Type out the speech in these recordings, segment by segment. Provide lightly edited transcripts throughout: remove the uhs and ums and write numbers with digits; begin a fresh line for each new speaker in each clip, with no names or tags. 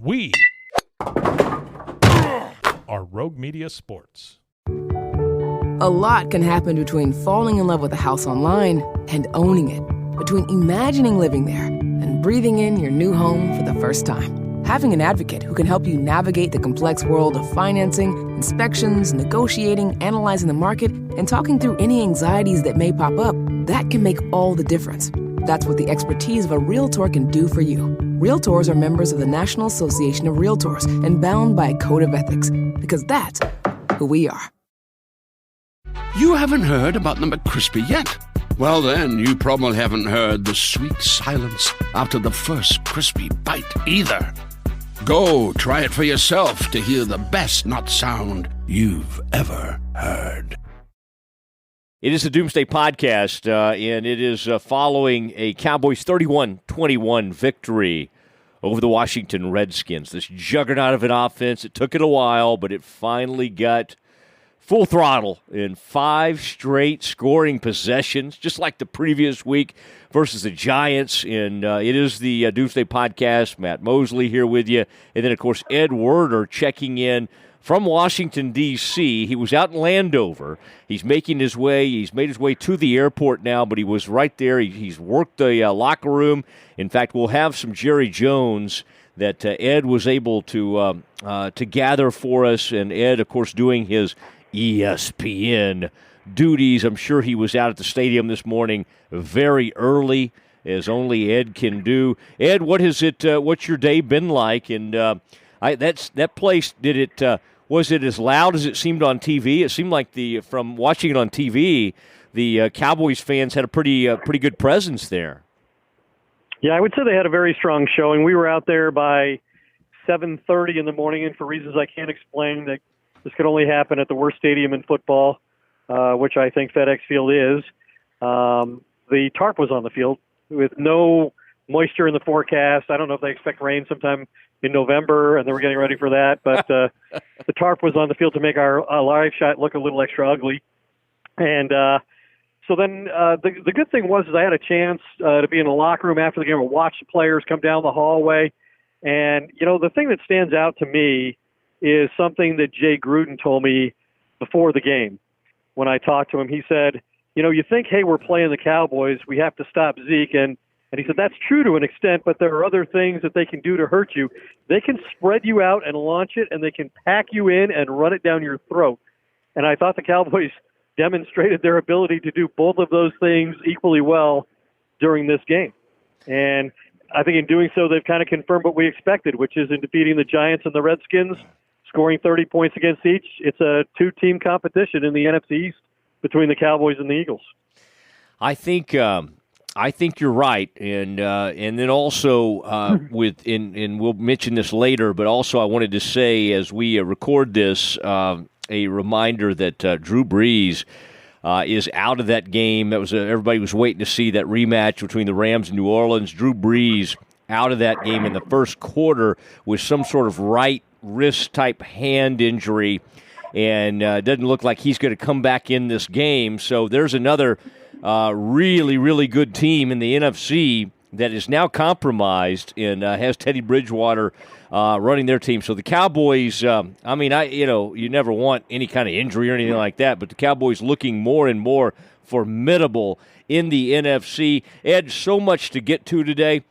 We are Rogue Media Sports.
A lot can happen between falling in love with a house online and owning it. Between imagining living there and breathing in your new home for the first time. Having an advocate who can help you navigate the complex world of financing, inspections, negotiating, analyzing the market, and talking through any anxieties that may pop up, that can make all the difference. That's what the expertise of a Realtor can do for you. Realtors are members of the National Association of Realtors and bound by a code of ethics, because that's who we are.
You haven't heard about the McCrispy yet? Well, then, you probably haven't heard the sweet silence after the first crispy bite either. Go try it for yourself to hear the best nut sound you've ever heard.
It is the Doomsday podcast, and it is following a Cowboys 31-21 victory over the Washington Redskins. This juggernaut of an offense, it took it a while, but it finally got full throttle in 5 straight scoring possessions, just like the previous week versus the Giants. And it is the Doomsday podcast. Matt Mosley here with you. And then, of course, Ed Werder checking in from Washington, D.C. He was out in Landover. He's made his way to the airport now, but he was right there. He's worked the locker room. In fact, we'll have some Jerry Jones that Ed was able to gather for us. And Ed, of course, doing his ESPN duties. I'm sure he was out at the stadium this morning very early, as only Ed can do. Ed, what's your day been like? And that place, was it as loud as it seemed on TV? It seemed like from watching it on TV, the Cowboys fans had a pretty good presence there.
Yeah, I would say they had a very strong showing. We were out there by 7:30 in the morning, and for reasons I can't explain, that this could only happen at the worst stadium in football, which I think FedEx Field is. The tarp was on the field with no moisture in the forecast. I don't know if they expect rain sometime in November, and they were getting ready for that. But the tarp was on the field to make our live shot look a little extra ugly. And so then the good thing was I had a chance to be in the locker room after the game and watch the players come down the hallway. And, the thing that stands out to me is something that Jay Gruden told me before the game. When I talked to him, he said, you think, hey, we're playing the Cowboys, we have to stop Zeke. And he said, that's true to an extent, but there are other things that they can do to hurt you. They can spread you out and launch it, and they can pack you in and run it down your throat. And I thought the Cowboys demonstrated their ability to do both of those things equally well during this game. And I think in doing so, they've kind of confirmed what we expected, which is in defeating the Giants and the Redskins, scoring 30 points against each. It's a 2-team competition in the NFC East between the Cowboys and the Eagles.
I think you're right, and then also and we'll mention this later, but also I wanted to say as we record this, a reminder that Drew Brees is out of that game. That was everybody was waiting to see that rematch between the Rams and New Orleans. Drew Brees out of that game in the first quarter with some sort of right wrist-type hand injury, and it doesn't look like he's going to come back in this game. So there's another really, really good team in the NFC that is now compromised and has Teddy Bridgewater running their team. So the Cowboys, you never want any kind of injury or anything like that, but the Cowboys looking more and more formidable in the NFC. Ed, so much to get to today.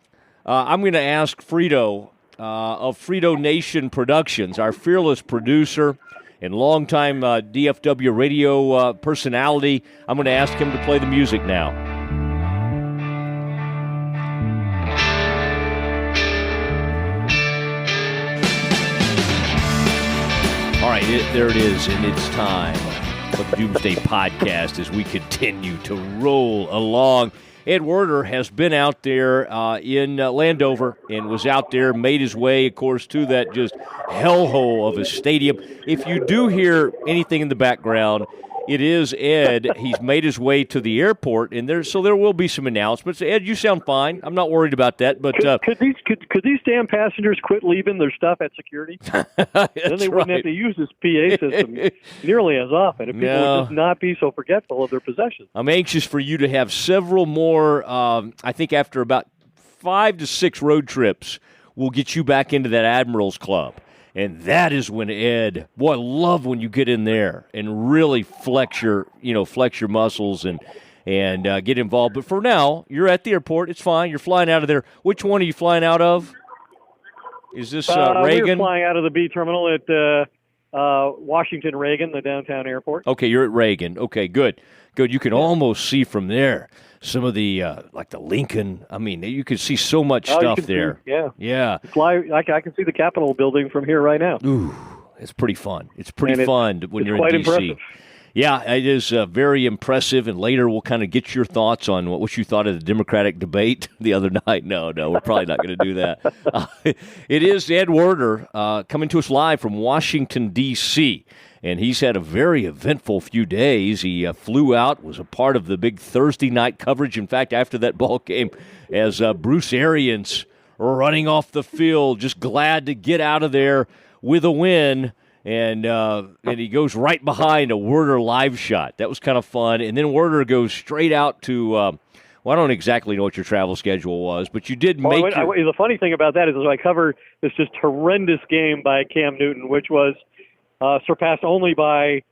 I'm going to ask Frito of Frito Nation Productions, our fearless producer and longtime DFW radio personality. I'm going to ask him to play the music now. All right, there it is, and it's time for the Doomsday podcast as we continue to roll along. Ed Werder has been out there in Landover and was out there, made his way, of course, to that just hellhole of a stadium. If you do hear anything in the background, it is Ed. He's made his way to the airport, and there will be some announcements. Ed, you sound fine. I'm not worried about that. But
could these damn passengers quit leaving their stuff at security? Then they wouldn't have to use this PA system nearly as often. If people would just not be so forgetful of their possessions.
I'm anxious for you to have several more. I think after about 5 to 6 road trips will get you back into that Admirals Club. And that is when Ed, boy, I love when you get in there and really flex your muscles and get involved. But for now, you're at the airport. It's fine. You're flying out of there. Which one are you flying out of? Is this Reagan?
We're flying out of the B terminal at Washington Reagan, the downtown airport.
Okay, you're at Reagan. Okay, good. You can almost see from there some of the like the Lincoln. I mean, you can see so much stuff there. Yeah.
I can see the Capitol building from here right now.
Ooh, it's pretty fun. It's pretty fun when you're in D.C.
Impressive.
Yeah, it is very impressive, and later we'll kind of get your thoughts on what you thought of the Democratic debate the other night. No, we're probably not going to do that. It is Ed Werder coming to us live from Washington, D.C., and he's had a very eventful few days. He flew out, was a part of the big Thursday night coverage. In fact, after that ball game, as Bruce Arians running off the field, just glad to get out of there with a win. And he goes right behind a Werder live shot. That was kind of fun. And then Werder goes straight out to, I don't exactly know what your travel schedule was, but you did make
the funny thing about that is I covered this just horrendous game by Cam Newton, which was surpassed only by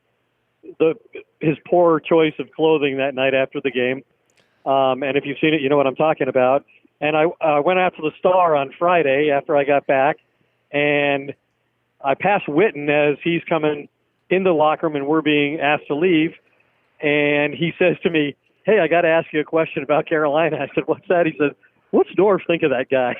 his poor choice of clothing that night after the game. And if you've seen it, you know what I'm talking about. And I went out to the Star on Friday after I got back, and I passed Witten as he's coming in the locker room and we're being asked to leave. And he says to me, "Hey, I got to ask you a question about Carolina." I said, "What's that?" He said, "What's Dorf think of that guy?"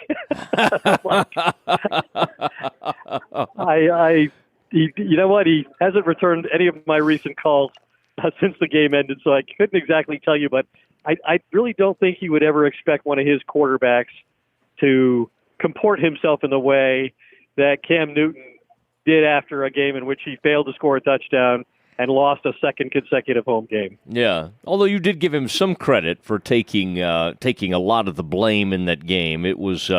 You know what? He hasn't returned any of my recent calls since the game ended, so I couldn't exactly tell you. But I really don't think he would ever expect one of his quarterbacks to comport himself in the way that Cam Newton did after a game in which he failed to score a touchdown and lost a second consecutive home game.
Yeah, although you did give him some credit for taking a lot of the blame in that game. It was he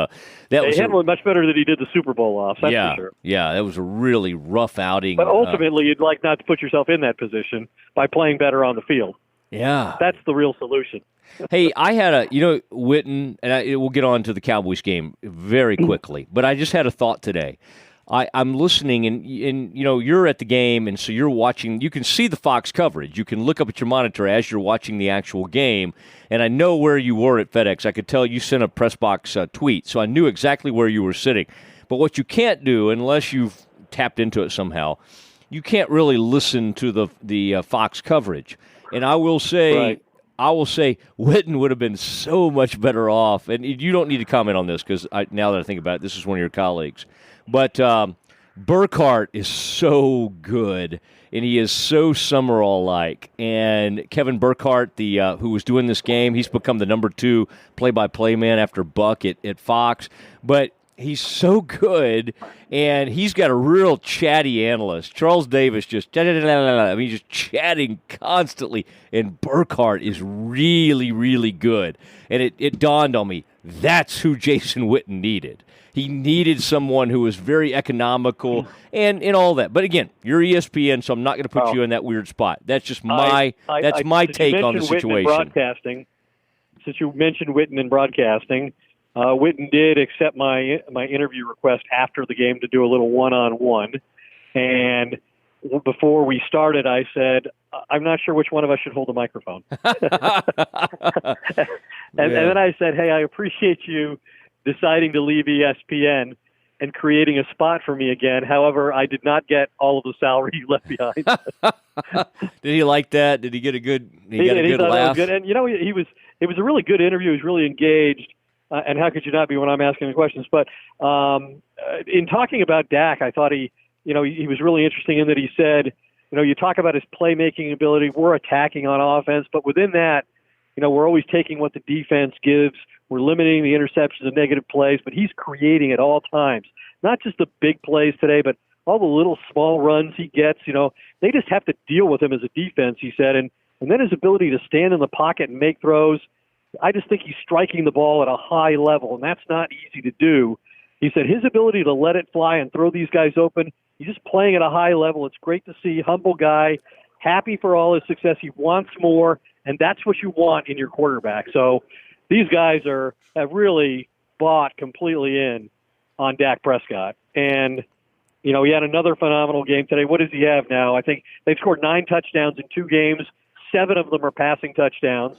handled it much better than he did the Super Bowl loss. That's for sure.
Yeah, that was a really rough outing.
But ultimately, you'd like not to put yourself in that position by playing better on the field.
Yeah,
that's the real solution.
Hey, I had Witten, and we'll get on to the Cowboys game very quickly. But I just had a thought today. I'm listening, and you're at the game, and so you're watching. You can see the Fox coverage. You can look up at your monitor as you're watching the actual game, and I know where you were at FedEx. I could tell you sent a press box tweet, so I knew exactly where you were sitting. But what you can't do, unless you've tapped into it somehow, you can't really listen to the Fox coverage. And I will say,
right.
Witten would have been so much better off. And you don't need to comment on this because now that I think about it, this is one of your colleagues. But Burkhardt is so good, and he is so Summerall-like. And Kevin Burkhardt, who was doing this game, he's become the number 2 play-by-play man after Buck at Fox. But he's so good, and he's got a real chatty analyst. Charles Davis just chatting constantly, and Burkhardt is really, really good. And it dawned on me, that's who Jason Witten needed. He needed someone who was very economical and all that. But again, you're ESPN, so I'm not going to put you in that weird spot. That's just my take on the situation.
Since you mentioned Witten in broadcasting, Witten did accept my interview request after the game to do a little one-on-one. And before we started, I said, "I'm not sure which one of us should hold the microphone." And then I said, "Hey, I appreciate you deciding to leave ESPN and creating a spot for me again. However, I did not get all of the salary you left behind."
Did he like that? Did he get a good? He got a good laugh.
It was good. And it was a really good interview. He was really engaged. And how could you not be when I'm asking the questions? But in talking about Dak, I thought he was really interesting in that he said, you talk about his playmaking ability. We're attacking on offense, but within that, we're always taking what the defense gives. We're limiting the interceptions and negative plays, but he's creating at all times. Not just the big plays today, but all the little small runs he gets. They just have to deal with him as a defense, he said. And then his ability to stand in the pocket and make throws. I just think he's striking the ball at a high level, and that's not easy to do. He said his ability to let it fly and throw these guys open, he's just playing at a high level. It's great to see. Humble guy, happy for all his success. He wants more, and that's what you want in your quarterback. So these guys have really bought completely in on Dak Prescott. And, you know, he had another phenomenal game today. What does he have now? I think they've scored 9 touchdowns in 2 games. 7 of them are passing touchdowns.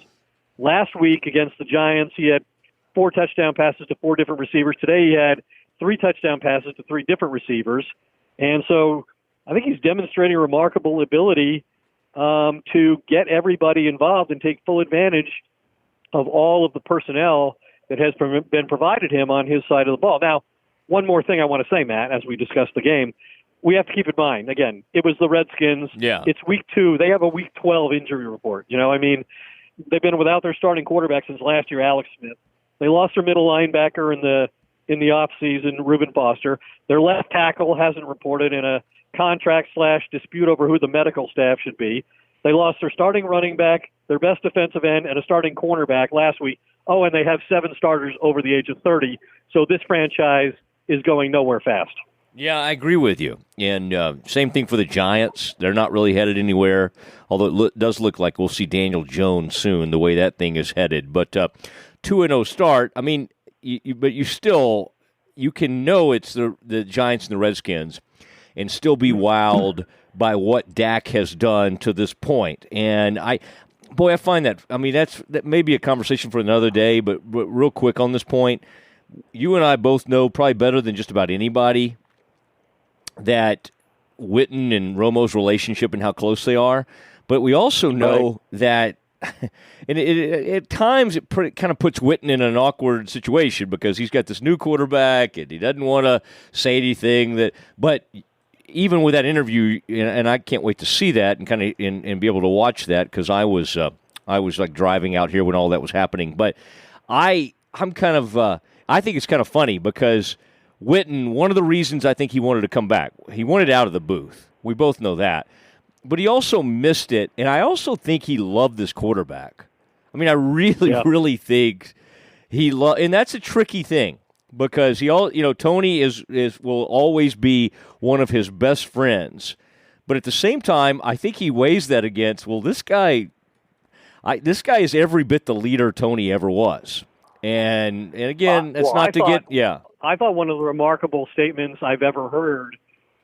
Last week against the Giants, he had 4 touchdown passes to 4 different receivers. Today he had 3 touchdown passes to 3 different receivers. And so I think he's demonstrating remarkable ability to get everybody involved and take full advantage of all of the personnel that has been provided him on his side of the ball. Now, one more thing I want to say, Matt, as we discuss the game, we have to keep in mind, again, it was the Redskins.
Yeah.
It's week 2. They have a week 12 injury report. You know, I mean, they've been without their starting quarterback since last year, Alex Smith. They lost their middle linebacker in the offseason, Reuben Foster. Their left tackle hasn't reported in a contract/dispute over who the medical staff should be. They lost their starting running back, their best defensive end, and a starting cornerback last week. Oh, and they have 7 starters over the age of 30. So this franchise is going nowhere fast.
Yeah, I agree with you. And same thing for the Giants. They're not really headed anywhere, although it does look like we'll see Daniel Jones soon, the way that thing is headed. But 2-0 start, I mean, but you can know it's the Giants and the Redskins and still be wowed by what Dak has done to this point. And I find that, I mean, that may be a conversation for another day, but real quick on this point, you and I both know probably better than just about anybody that Witten and Romo's relationship and how close they are. But we also know that, and at times it kind of puts Witten in an awkward situation because he's got this new quarterback and he doesn't want to say anything but even with that interview, and I can't wait to see that and kind of and be able to watch that because I was like driving out here when all that was happening. But I'm kind of I think it's kind of funny because Witten, one of the reasons I think he wanted to come back, he wanted out of the booth. We both know that. But he also missed it, and I also think he loved this quarterback. I mean, I really think he and that's a tricky thing because Tony will always be one of his best friends. But at the same time, I think he weighs that against, well, this guy is every bit the leader Tony ever was. And again,
I thought one of the remarkable statements I've ever heard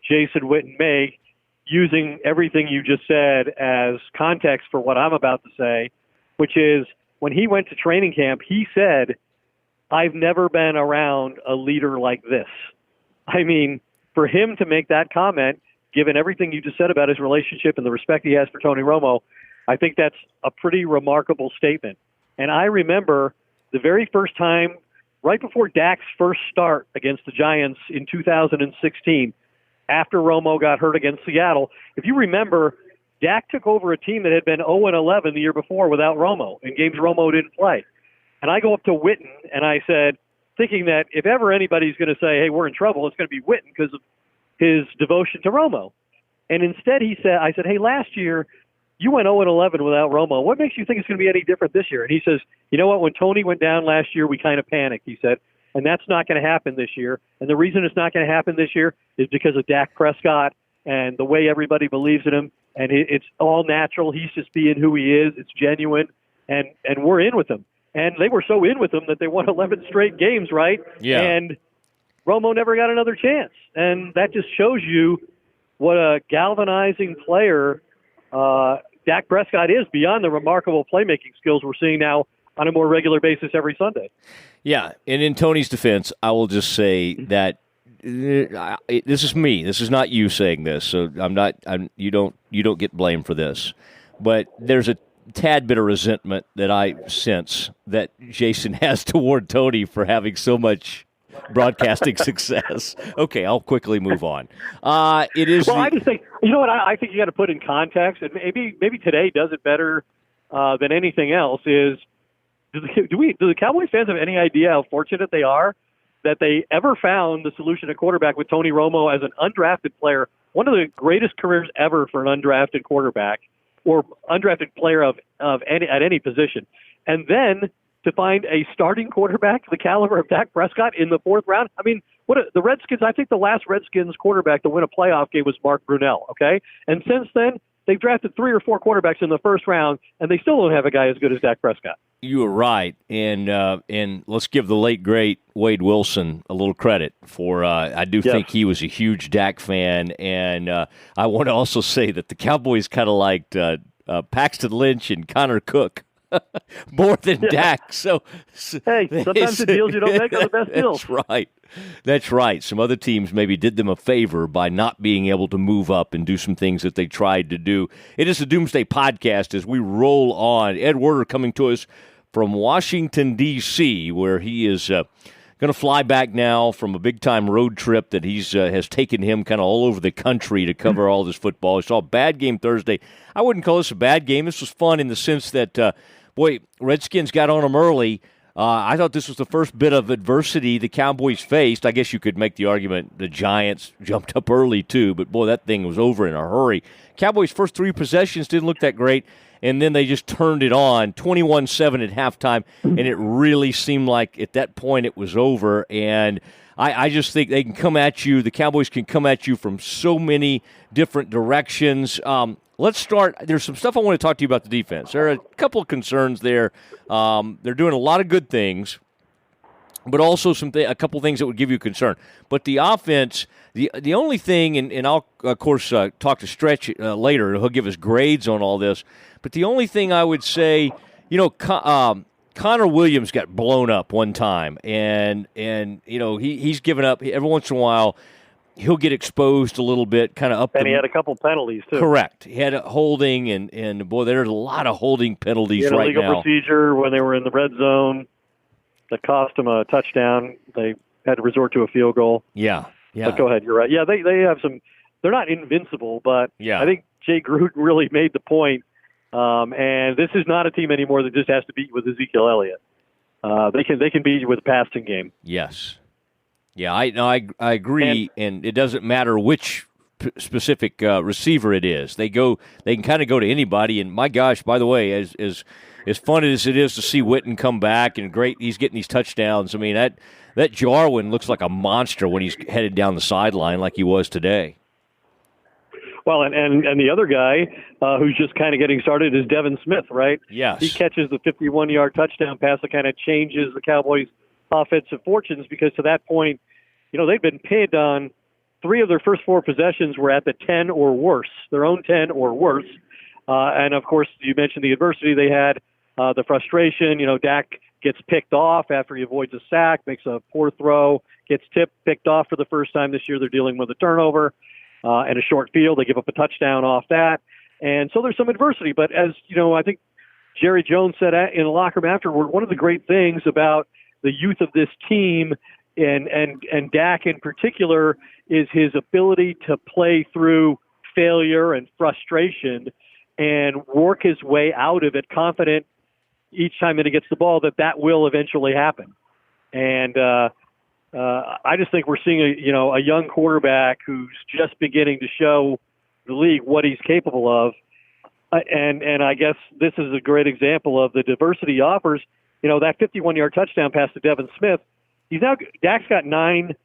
Jason Witten make, using everything you just said as context for what I'm about to say, which is when he went to training camp, he said, I've never been around a leader like this. I mean, for him to make that comment, given everything you just said about his relationship and the respect he has for Tony Romo, I think that's a pretty remarkable statement. And I remember the very first time, right before Dak's first start against the Giants in 2016, after Romo got hurt against Seattle, if you remember, Dak took over a team that had been 0-11 the year before without Romo, in games Romo didn't play. And I go up to Witten, and I said, thinking that if ever anybody's going to say, hey, we're in trouble, it's going to be Witten because of his devotion to Romo. And instead I said, hey, last year, you went 0-11 without Romo. What makes you think it's going to be any different this year? And he says, you know what, when Tony went down last year, we kind of panicked, he said. And that's not going to happen this year. And the reason it's not going to happen this year is because of Dak Prescott and the way everybody believes in him. And it's all natural. He's just being who he is. It's genuine. And we're in with him. And they were so in with him that they won 11 straight games, right?
Yeah.
And Romo never got another chance. And that just shows you what a galvanizing player Dak Prescott is beyond the remarkable playmaking skills we're seeing now on a more regular basis every Sunday.
Yeah, and in Tony's defense, I will just say that this is me. This is not you saying this, so you don't get blamed for this. But there's a tad bit of resentment that I sense that Jason has toward Tony for having so much broadcasting success. Okay, I'll quickly move on. It is.
Well, I just think I think you got to put in context, and maybe today does it better than anything else. Is do the Cowboys fans have any idea how fortunate they are that they ever found the solution at quarterback with Tony Romo as an undrafted player, one of the greatest careers ever for an undrafted quarterback or undrafted player at any position, and then to find a starting quarterback the caliber of Dak Prescott in the 4th round. I mean, the Redskins, I think the last Redskins quarterback to win a playoff game was Mark Brunell, okay? And since then, they've drafted 3 or 4 quarterbacks in the 1st round, and they still don't have a guy as good as Dak Prescott.
You were right, and let's give the late great Wade Wilson a little credit for. I do think he was a huge Dak fan, and I want to also say that the Cowboys kind of liked Paxton Lynch and Connor Cook more than Dak. So
hey, sometimes the deals you don't make are the best deals.
That's right. That's right. Some other teams maybe did them a favor by not being able to move up and do some things that they tried to do. It is the Doomsday Podcast as we roll on. Ed Werder coming to us from Washington, D.C., where he is going to fly back now from a big-time road trip that has taken him kind of all over the country to cover all this football. He saw a bad game Thursday. I wouldn't call this a bad game. This was fun in the sense that, Redskins got on them early. I thought this was the first bit of adversity the Cowboys faced. I guess you could make the argument the Giants jumped up early too, but boy, that thing was over in a hurry. Cowboys' first 3 possessions didn't look that great, and then they just turned it on, 21-7 at halftime, and it really seemed like at that point it was over. And I just think they can come at you, the Cowboys can come at you from so many different directions. Let's start. There's some stuff I want to talk to you about the defense. There are a couple of concerns there. They're doing a lot of good things, but also a couple of things that would give you concern. But the offense, the only thing, and I'll, of course, talk to Stretch later. He'll give us grades on all this. But the only thing I would say, Connor Williams got blown up one time, and he's given up every once in a while. He'll get exposed a little bit, kind of up.
And he had a couple penalties, too.
Correct. He had a holding, and boy, there's a lot of holding penalties right
legal
now.
Procedure when they were in the red zone that cost them a touchdown. They had to resort to a field goal.
Yeah.
But go ahead, you're right. Yeah, they have some – they're not invincible, but I think Jay Gruden really made the point, and this is not a team anymore that just has to beat with Ezekiel Elliott. They can beat you with a passing game.
Yes. Yeah, I agree, and it doesn't matter which specific receiver it is. They can kind of go to anybody. And my gosh, by the way, as fun as it is to see Witten come back and great, he's getting these touchdowns. I mean that Jarwin looks like a monster when he's headed down the sideline like he was today.
Well, and the other guy who's just kind of getting started is Devin Smith, right?
Yes,
he catches the 51-yard touchdown pass that kind of changes the Cowboys' offensive fortunes, because to that point, they've been pinned on 3 of their first 4 possessions were at the 10 or worse, their own 10 or worse. And, of course, you mentioned the adversity they had, the frustration. Dak gets picked off after he avoids a sack, makes a poor throw, gets picked off for the first time this year. They're dealing with a turnover and a short field. They give up a touchdown off that. And so there's some adversity. But as, I think Jerry Jones said in the locker room afterward, one of the great things about the youth of this team and Dak in particular is his ability to play through failure and frustration and work his way out of it, confident each time that he gets the ball that will eventually happen. And I just think we're seeing a young quarterback who's just beginning to show the league what he's capable of. And I guess this is a great example of the diversity he offers. That 51-yard touchdown pass to Devin Smith, Dak's got 9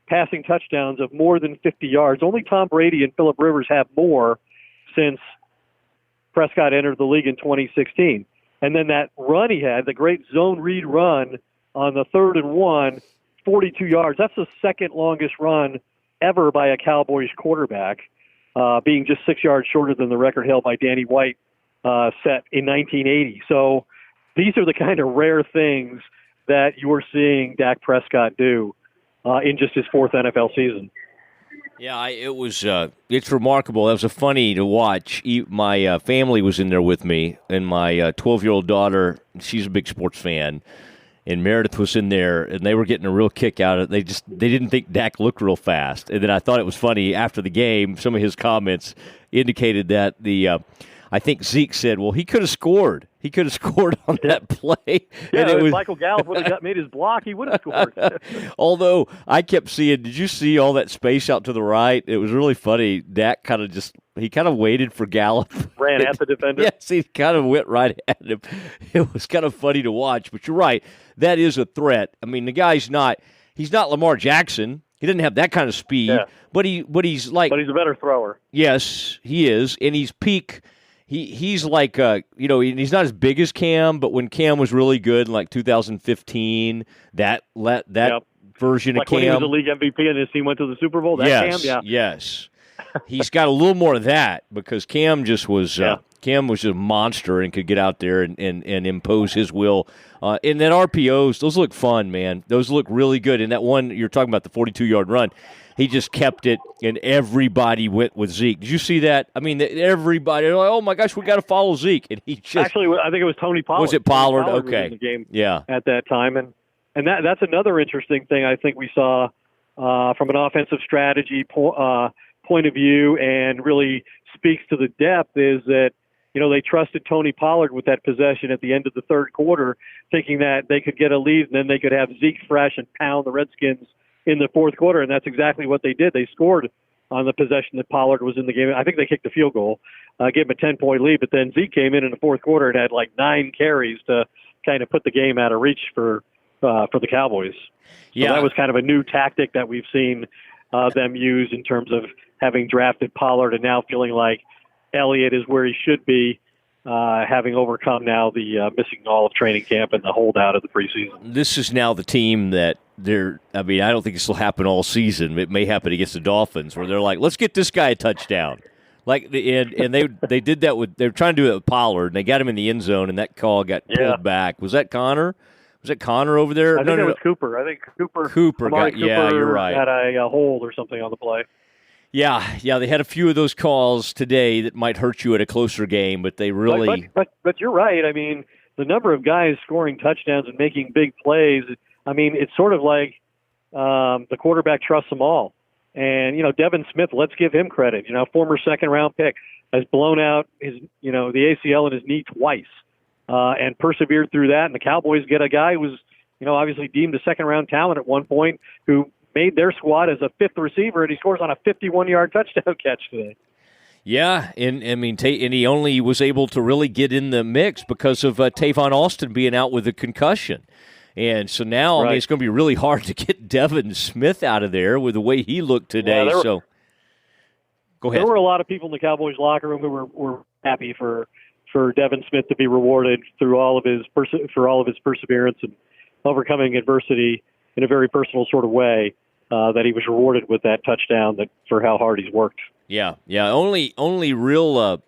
passing touchdowns of more than 50 yards. Only Tom Brady and Phillip Rivers have more since Prescott entered the league in 2016. And then that run he had, the great zone read run on the 3rd and 1, 42 yards. That's the second longest run ever by a Cowboys quarterback, being just 6 yards shorter than the record held by Danny White set in 1980. So these are the kind of rare things that you are seeing Dak Prescott do in just his 4th NFL season.
Yeah, it's remarkable. It was funny to watch. My family was in there with me, and my 12-year-old daughter, she's a big sports fan, and Meredith was in there, and they were getting a real kick out of it. They didn't think Dak looked real fast. And then I thought it was funny after the game, some of his comments indicated that I think Zeke said, well, he could have scored. He could have scored on that play.
Yeah, and if Michael Gallup would have made his block, he would have scored.
Although I kept seeing, did you see all that space out to the right? It was really funny. Dak kind of waited for Gallup.
Ran at the defender.
Yes, he kind of went right at him. It was kind of funny to watch, but you're right. That is a threat. I mean, the guy's he's not Lamar Jackson. He doesn't have that kind of speed, but he's like.
But he's a better thrower.
Yes, he is, and he's peak. he's like he's not as big as Cam, but when Cam was really good in like 2015, that version
like
of Cam,
when he was the league MVP and his team went to the Super Bowl.
Yes. He's got a little more of that because Cam just was Cam was just a monster and could get out there and impose his will. And then RPOs, those look fun, man. Those look really good. And that one you're talking about, the 42-yard run, he just kept it, and everybody went with Zeke. Did you see that? I mean, everybody, they're like, oh, my gosh, we got to follow Zeke. And he just –
Actually, I think it was Tony Pollard.
Was it Pollard?
Pollard
okay.
was in the game at that time. And that's another interesting thing I think we saw from an offensive strategy point of view, and really speaks to the depth, is that, they trusted Tony Pollard with that possession at the end of the third quarter, thinking that they could get a lead and then they could have Zeke fresh and pound the Redskins in the fourth quarter, and that's exactly what they did. They scored on the possession that Pollard was in the game. I think they kicked the field goal, gave him a 10-point lead, but then Zeke came in the fourth quarter and had like 9 carries to kind of put the game out of reach for the Cowboys. So that was kind of a new tactic that we've seen them use in terms of having drafted Pollard and now feeling like Elliott is where he should be, having overcome now the missing all of training camp and the holdout of the preseason. This is now the team that I don't think this will happen all season. It may happen against the Dolphins, where they're like, let's get this guy a touchdown. And they did that they were trying to do it with Pollard, and they got him in the end zone, and that call got pulled back. Was that Connor? Was it Connor over there? I think it was Cooper. I think Cooper got,
you're right.
Had a hold or something on the play.
Yeah, they had a few of those calls today that might hurt you at a closer game, but they really...
But you're right. I mean, the number of guys scoring touchdowns and making big plays, I mean, it's sort of like the quarterback trusts them all. And, Devin Smith, let's give him credit. Former second-round pick, has blown out his, the ACL in his knee twice and persevered through that. And the Cowboys get a guy who was, obviously deemed a second-round talent at one point, who made their squad as a fifth receiver, and he scores on a 51-yard touchdown catch today.
Yeah, and he only was able to really get in the mix because of Tavon Austin being out with a concussion. And so now, it's going to be really hard to get Devin Smith out of there with the way he looked today. Go ahead.
There were a lot of people in the Cowboys locker room who were happy for Devin Smith to be rewarded through all of his perseverance and overcoming adversity in a very personal sort of way, that he was rewarded with that touchdown for how hard he's worked.
Yeah. Only real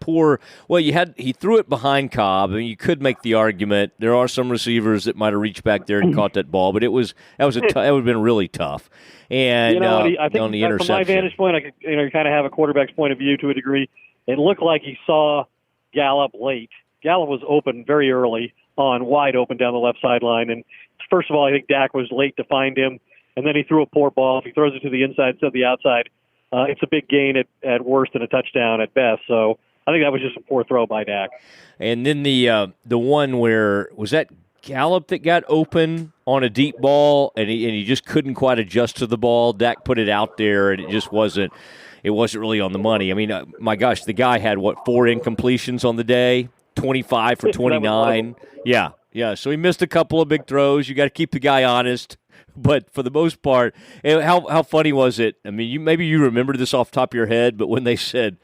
poor. Well, he threw it behind Cobb, and you could make the argument there are some receivers that might have reached back there and caught that ball, but that would have been really tough. And
I think
on the interception,
from my vantage point, I could kind of have a quarterback's point of view to a degree. It looked like he saw Gallup late. Gallup was open very early wide open down the left sideline, and first of all, I think Dak was late to find him, and then he threw a poor ball. If he throws it to the inside instead of the outside, it's a big gain at worst and a touchdown at best. So I think that was just a poor throw by Dak. And then the one where was that Gallup that got open on a deep ball, and he just couldn't quite adjust to the ball. Dak put it out there, and it just wasn't. It wasn't really on the money. I mean, my gosh, the guy had 4 incompletions on the day, 25 for 29. Yeah. So he missed a couple of big throws. You got to keep the guy honest. But for the most part, how funny was it? I mean, maybe you remember this off the top of your head, but when they said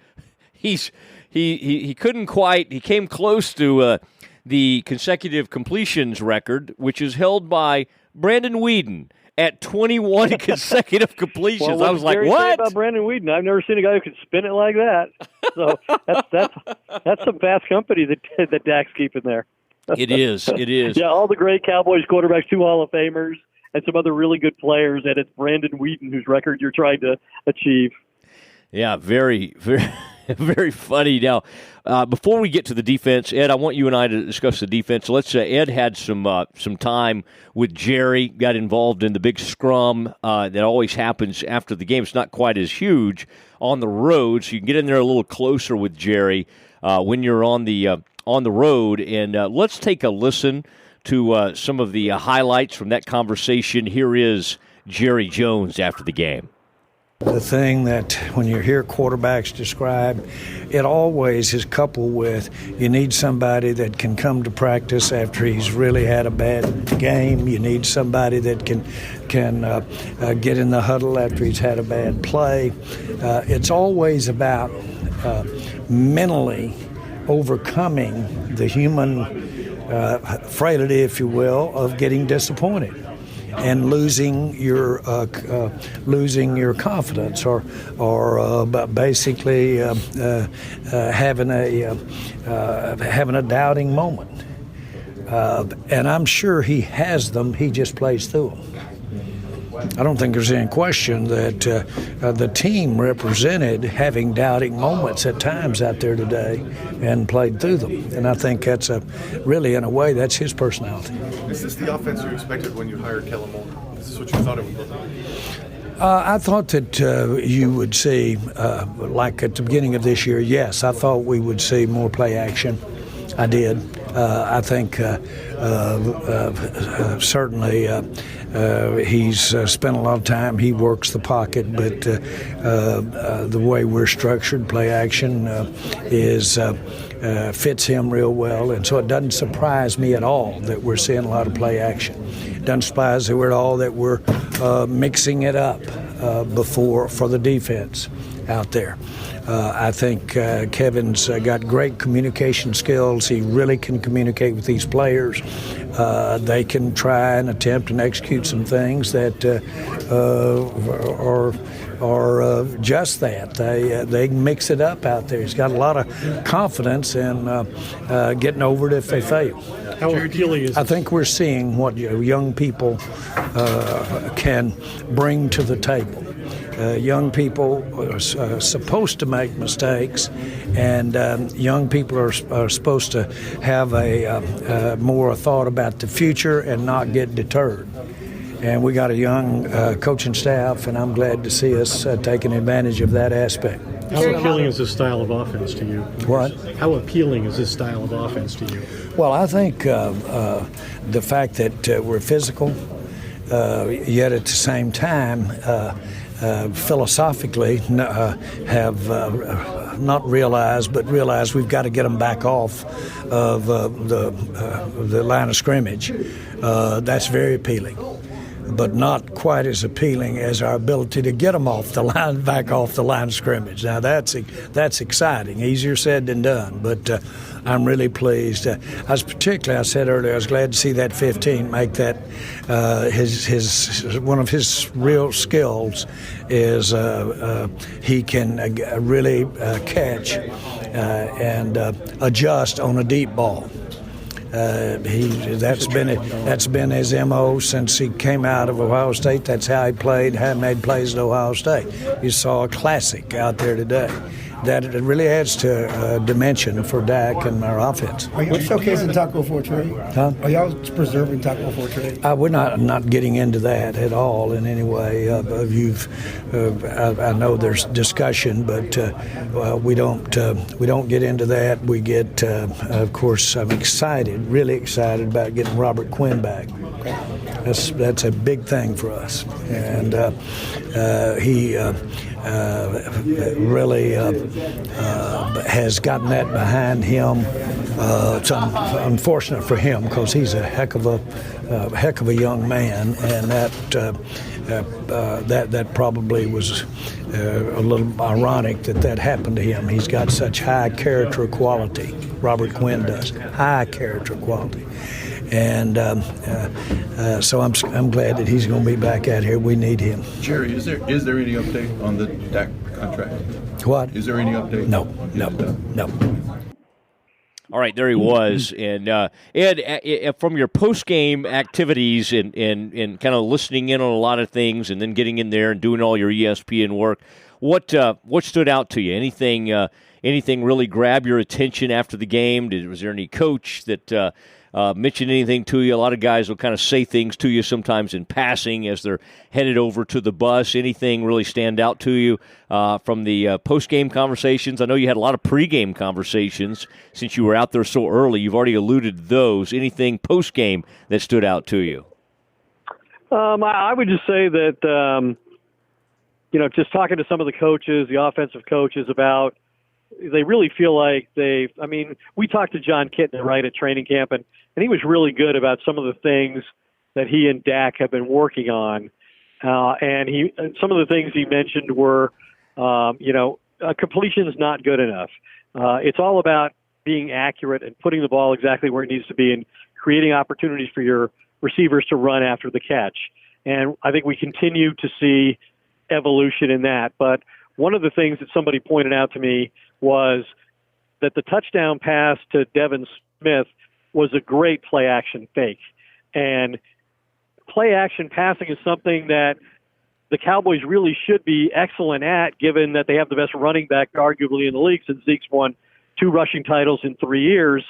he couldn't quite, he came close to the consecutive completions record, which is held by Brandon Weeden at 21 consecutive completions. Well,
I was like,
what?
what?
About Brandon Weeden? I've never seen a guy who can spin it like that. So that's some fast company that Dak's keeping there.
It is.
Yeah, all the great Cowboys quarterbacks, 2 Hall of Famers, and some other really good players, and it's Brandon Weeden whose record you're trying to achieve. Yeah,
very, very, very funny. Now, before we get to the defense, Ed, I want you and I to discuss the defense. Ed had some time with Jerry, got involved in the big scrum that always happens after the game. It's not quite as huge on the road, so you can get in there a little closer with Jerry when you're on the road. And let's take a listen to some of the highlights from that conversation. Here is Jerry Jones after the game.
The thing that when you hear quarterbacks described, it always is coupled with you need somebody that can come to practice after he's really had a bad game. You need somebody that can get in the huddle after he's had a bad play. It's always about mentally overcoming the human frailty, if you will, of getting disappointed and losing your confidence, or basically having a doubting moment. And I'm sure he has them. He just plays through them. I don't think there's any question that the team represented having doubting moments at times out there today and played through them. And I think that's really, in a way, that's his personality.
Is this the offense you expected when you hired Kellen Moore? Is this what you thought it would look like?
I thought that you would see, like at the beginning of this year, yes, I thought we would see more play action. I did. I think certainly he's spent a lot of time. He works the pocket, but the way we're structured, play action fits him real well. And so it doesn't surprise me at all that we're seeing a lot of play action. It doesn't surprise me at all that we're mixing it up for the defense out there. I think Kevin's got great communication skills. He really can communicate with these players. They can try and attempt and execute some things that are just that. They mix it up out there. He's got a lot of confidence in getting over it if they fail.
How appealing is
I think we're seeing what young people can bring to the table. Young people are supposed to make mistakes, and young people are supposed to have more thought about the future and not get deterred. And we got a young coaching staff, and I'm glad to see us taking advantage of that aspect.
How appealing is this style of offense to you?
What?
How appealing is this style of offense to you?
Well, I think the fact that we're physical, yet at the same time, philosophically have not realized, but realized we've got to get them back off of the line of scrimmage. That's very appealing, but not quite as appealing as our ability to get them back off the line of scrimmage. Now that's exciting, easier said than done, but I'm really pleased. I said earlier, I was glad to see that 15 make that his one of his real skills is he can really catch and adjust on a deep ball. That's been his MO since he came out of Ohio State. That's how he played, how he made plays at Ohio State. You saw a classic out there today. That it really adds to dimension for Dak and our offense.
Are you showcasing Taco for trade?
Huh?
Are y'all preserving Taco for trade?
We're not getting into that at all in any way. I know there's discussion, but we don't get into that. We get, of course, I'm really excited about getting Robert Quinn back. That's a big thing for us, and he really has gotten that behind him. It's unfortunate for him because he's a heck of a young man, and that probably was a little ironic that happened to him. He's got such high character quality. Robert Quinn does high character quality. And so I'm glad that he's going to be back out here. We need him.
Jerry, is there any update on the Dak contract?
What?
Is there any update?
No.
All right, there he was. And Ed, from your post-game activities and kind of listening in on a lot of things and then getting in there and doing all your ESPN work, what stood out to you? Anything really grab your attention after the game? Was there any coach that mention anything to you? A lot of guys will kind of say things to you sometimes in passing as they're headed over to the bus. Anything really stand out to you from the post-game conversations? I know you had a lot of pre-game conversations since you were out there so early. You've already alluded to those. Anything post-game that stood out to you?
I would just say that, just talking to some of the coaches, the offensive coaches about, they really feel like we talked to John Kitna right at training camp, and he was really good about some of the things that he and Dak have been working on. And some of the things he mentioned were, completion is not good enough. It's all about being accurate and putting the ball exactly where it needs to be and creating opportunities for your receivers to run after the catch. And I think we continue to see evolution in that. But one of the things that somebody pointed out to me was that the touchdown pass to Devin Smith was a great play-action fake. And play-action passing is something that the Cowboys really should be excellent at, given that they have the best running back arguably in the league since Zeke's won 2 rushing titles in 3 years.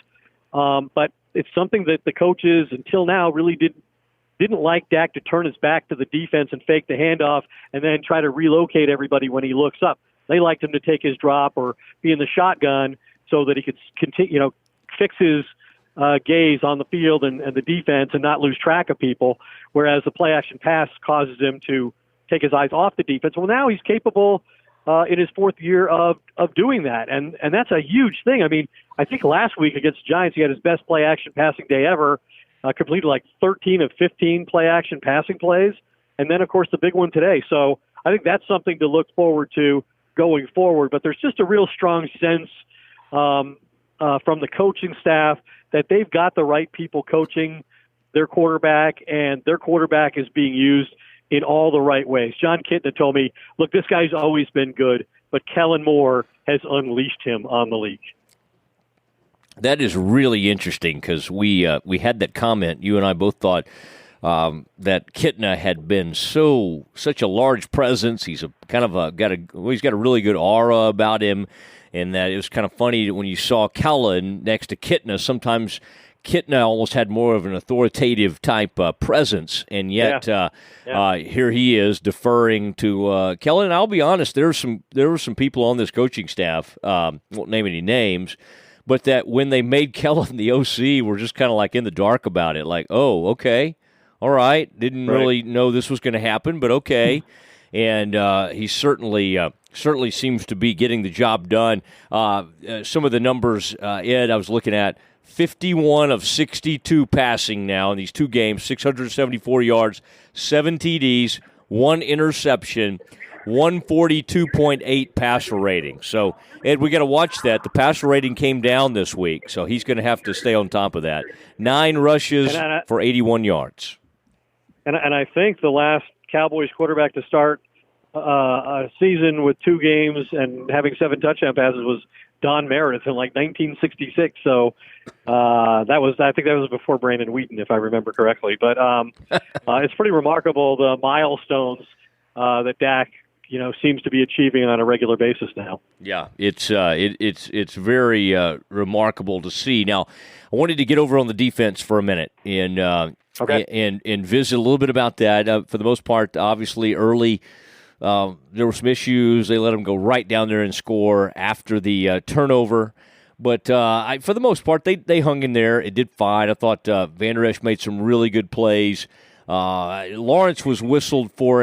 But it's something that the coaches until now really didn't like Dak to turn his back to the defense and fake the handoff and then try to relocate everybody when he looks up. They liked him to take his drop or be in the shotgun so that he could continue, fix his gaze on the field and the defense and not lose track of people, whereas the play-action pass causes him to take his eyes off the defense. Well, now he's capable in his 4th year of doing that, and that's a huge thing. I mean, I think last week against Giants, he had his best play-action passing day ever, completed like 13 of 15 play-action passing plays, and then, of course, the big one today. So I think that's something to look forward to going forward, but there's just a real strong sense from the coaching staff that they've got the right people coaching their quarterback, and their quarterback is being used in all the right ways. John Kitna told me, look, this guy's always been good, but Kellen Moore has unleashed him on the league.
That is really interesting because we had that comment. You and I both thought that Kitna had been such a large presence. He's he's got a really good aura about him, and that it was kind of funny when you saw Kellen next to Kitna. Sometimes Kitna almost had more of an authoritative type presence, and yet here he is deferring to Kellen. And I'll be honest, there were some people on this coaching staff, won't name any names, but that when they made Kellen the OC, were just kind of like in the dark about it, like, oh, okay, all right, didn't really know this was going to happen, but okay. And he certainly seems to be getting the job done. Some of the numbers, Ed, I was looking at, 51 of 62 passing now in these 2 games, 674 yards, 7 TDs, 1 interception, 142.8 passer rating. So, Ed, we got to watch that. The passer rating came down this week, so he's going to have to stay on top of that. 9 rushes for 81 yards.
And I think the last Cowboys quarterback to start a season with 2 games and having 7 touchdown passes was Don Meredith in like 1966. So I think that was before Brandon Wheaton, if I remember correctly. But it's pretty remarkable the milestones that Dak seems to be achieving on a regular basis now.
Yeah, it's very remarkable to see. Now, I wanted to get over on the defense for a minute and visit a little bit about that. For the most part, obviously early. There were some issues. They let them go right down there and score after the turnover. But for the most part, they hung in there. It did fine. I thought Van Der Esch made some really good plays. Lawrence was whistled for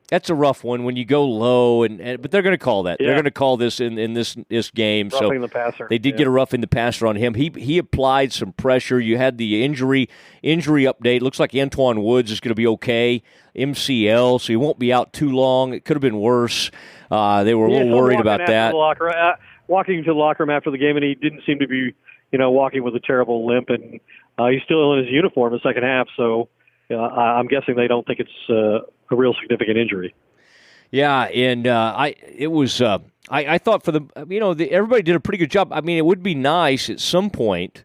that's a rough one when you go low, but they're going to call that. Yeah. They're going to call this in this game.
Roughing the passer.
They did get a roughing the passer on him. He applied some pressure. You had the injury update. Looks like Antoine Woods is going to be okay. MCL, so he won't be out too long. It could have been worse. They were a little worried about that.
Walking to the locker room after the game, and he didn't seem to be, walking with a terrible limp, and he's still in his uniform in the second half. So I'm guessing they don't think it's a real significant injury.
Yeah, and I thought for everybody did a pretty good job. I mean, it would be nice at some point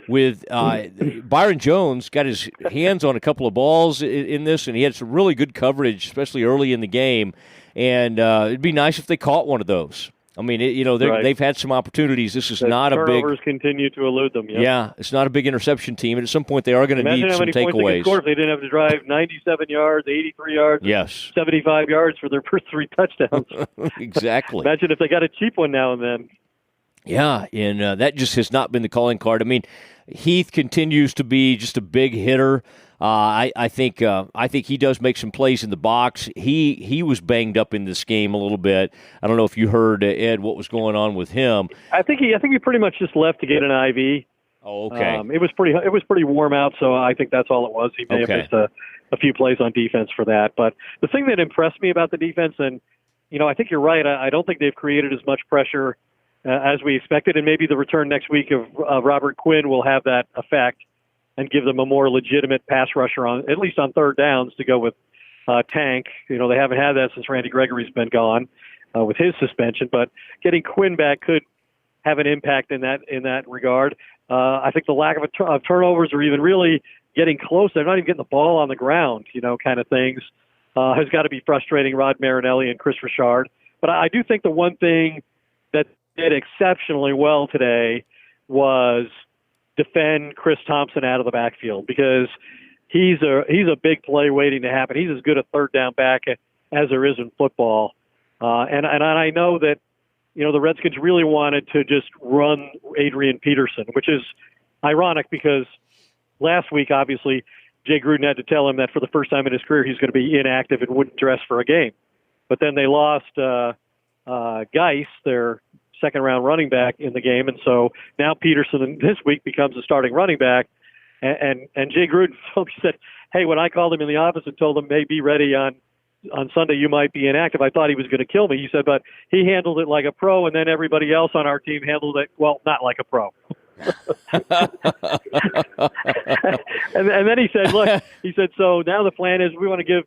with Byron Jones got his hands on a couple of balls in this, and he had some really good coverage, especially early in the game. And it'd be nice if they caught one of those. I mean, they've had some opportunities. This is not a big.
Turnovers continue to elude them. Yep.
Yeah, it's not a big interception team, and at some point they are going to need some takeaways. Imagine how many points they could score if
they didn't have to drive 97 yards, 83 yards,
yes,
75 yards for their first 3 touchdowns.
Exactly.
Imagine if they got a cheap one now and then.
Yeah, and that just has not been the calling card. I mean, Heath continues to be just a big hitter. I think he does make some plays in the box. He was banged up in this game a little bit. I don't know if you heard, Ed, what was going on with him.
I think he pretty much just left to get an IV.
Oh, okay.
It was pretty warm out, so I think that's all it was. He may have missed a few plays on defense for that. But the thing that impressed me about the defense, and I think you're right. I don't think they've created as much pressure as we expected, and maybe the return next week of Robert Quinn will have that effect and give them a more legitimate pass rusher on, at least on third downs, to go with Tank. They haven't had that since Randy Gregory's been gone with his suspension, but getting Quinn back could have an impact in that regard. I think the lack of turnovers or even really getting close, they're not even getting the ball on the ground, kind of things, has got to be frustrating Rod Marinelli and Chris Richard. But I do think the one thing that did exceptionally well today was defend Chris Thompson out of the backfield, because he's a big play waiting to happen. He's as good a third down back as there is in football. And I know that, the Redskins really wanted to just run Adrian Peterson, which is ironic because last week, obviously, Jay Gruden had to tell him that for the first time in his career, he's going to be inactive and wouldn't dress for a game. But then they lost Geis, their second-round running back, in the game, and so now Peterson this week becomes a starting running back. And Jay Gruden said, hey, when I called him in the office and told him, hey, be ready on Sunday, you might be inactive, I thought he was going to kill me. He said, but he handled it like a pro, and then everybody else on our team handled it, well, not like a pro. and then he said, so now the plan is we want to give,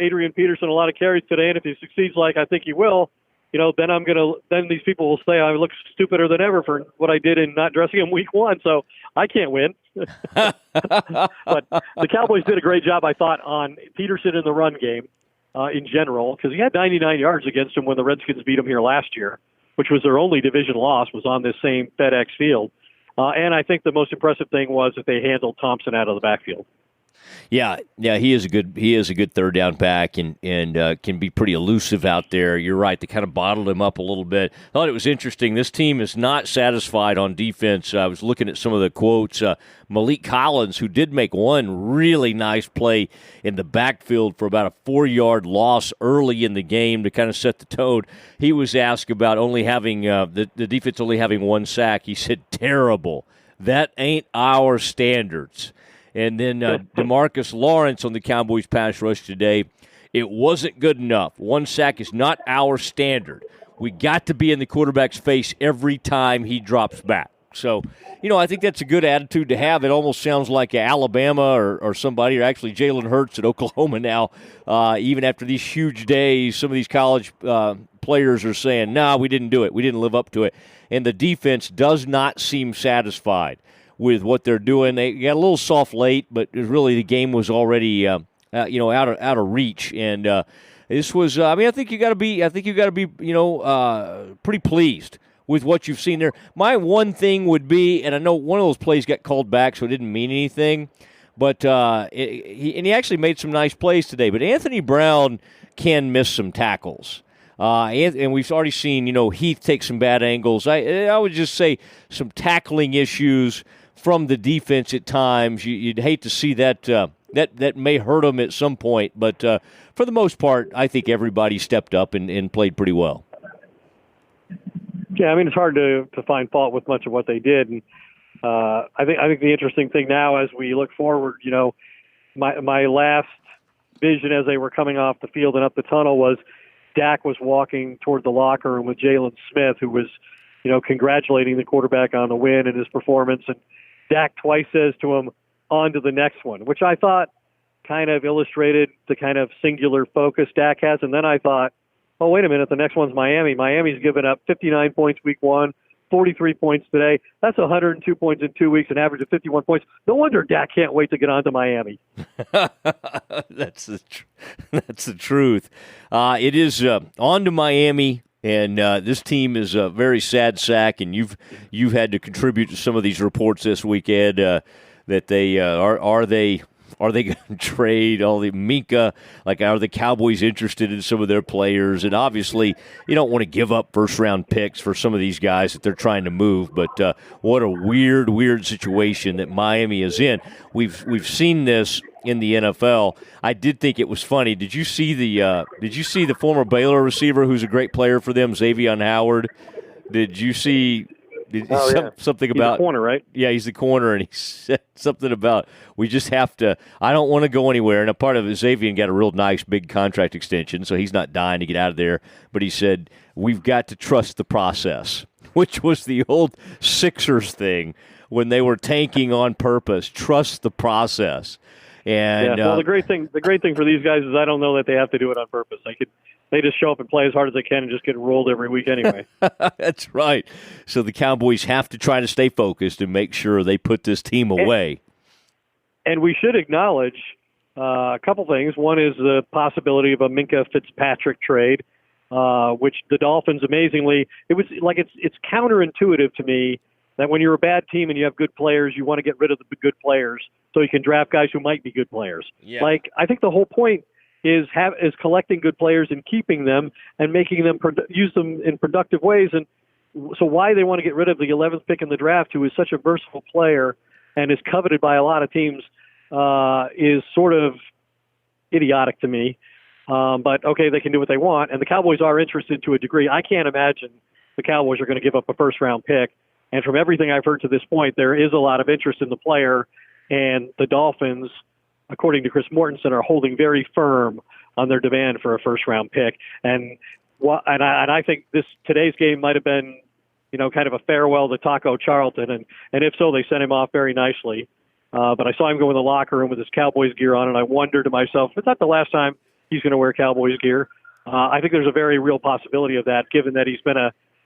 Adrian Peterson a lot of carries today, and if he succeeds like I think he will, then these people will say I look stupider than ever for what I did in not dressing him week one, so I can't win. But the Cowboys did a great job, I thought, on Peterson in the run game in general, because he had 99 yards against him when the Redskins beat him here last year, which was their only division loss, was on this same FedEx field. And I think the most impressive thing was that they handled Thompson out of the backfield.
Yeah, he is a good third down back and can be pretty elusive out there. You're right, they kind of bottled him up a little bit. I thought it was interesting. This team is not satisfied on defense. I was looking at some of the quotes. Malik Collins, who did make one really nice play in the backfield for about a 4-yard loss early in the game to kind of set the tone. He was asked about only having the defense only having one sack. He said, terrible. That ain't our standards. And then DeMarcus Lawrence on the Cowboys pass rush today, it wasn't good enough. One sack is not our standard. We got to be in the quarterback's face every time he drops back. So, I think that's a good attitude to have. It almost sounds like Alabama or somebody, or actually Jalen Hurts at Oklahoma now. Even after these huge days, some of these college players are saying, we didn't do it. We didn't live up to it. And the defense does not seem satisfied with what they're doing. They got a little soft late, but really the game was already out of reach. And this was I think you got to be pretty pleased with what you've seen there. My one thing would be, and I know one of those plays got called back, so it didn't mean anything, but he actually made some nice plays today. But Anthony Brown can miss some tackles. And we've already seen, Heath take some bad angles. I would just say some tackling issues from the defense at times. You'd hate to see that. That may hurt them at some point, but for the most part, I think everybody stepped up and played pretty well.
Yeah, it's hard to find fault with much of what they did, and I think the interesting thing now as we look forward, my last vision as they were coming off the field and up the tunnel was Dak was walking toward the locker room with Jalen Smith, who was, congratulating the quarterback on the win and his performance. And Dak twice says to him, on to the next one, which I thought kind of illustrated the kind of singular focus Dak has. And then I thought, oh, wait a minute, the next one's Miami. Miami's given up 59 points week one, 43 points today. That's 102 points in 2 weeks, an average of 51 points. No wonder Dak can't wait to get on to Miami.
That's the truth. It is on to Miami, and this team is a very sad sack, and you've had to contribute to some of these reports this weekend that they are they going to trade all the Minka? Like, are the Cowboys interested in some of their players? And obviously, you don't want to give up first-round picks for some of these guys that they're trying to move. But what a weird situation that Miami is in. We've seen this in the NFL. I did think it was funny. Did you see the former Baylor receiver who's a great player for them, Xavier Howard? Did you see? Something about
he's the corner, right?
Yeah, he's the corner, and he said something about we just have to. I don't want to go anywhere. And a part of it, Xavier got a real nice big contract extension, so he's not dying to get out of there. But he said we've got to trust the process, which was the old Sixers thing when they were tanking on purpose. Trust the process. And
well, the great thing for these guys is I don't know that they have to do it on purpose. They just show up and play as hard as they can and just get rolled every week anyway.
That's right. So the Cowboys have to try to stay focused and make sure they put this team away.
And we should acknowledge a couple things. One is the possibility of a Minka Fitzpatrick trade, which the Dolphins, amazingly, it was like it's counterintuitive to me that when you're a bad team and you have good players, you want to get rid of the good players so you can draft guys who might be good players.
Yeah.
Like, I think the whole point is collecting good players and keeping them and making them use them in productive ways. And so why they want to get rid of the 11th pick in the draft, who is such a versatile player and is coveted by a lot of teams, is sort of idiotic to me. But okay, they can do what they want, and the Cowboys are interested to a degree. I can't imagine the Cowboys are going to give up a first-round pick. And from everything I've heard to this point, there is a lot of interest in the player, and the Dolphins, according to Chris Mortensen, are holding very firm on their demand for a first-round pick. And I think today's game might have been, kind of a farewell to Taco Charlton, and if so, they sent him off very nicely. But I saw him go in the locker room with his Cowboys gear on, and I wonder to myself, is that the last time he's going to wear Cowboys gear? I think there's a very real possibility of that, given that he's been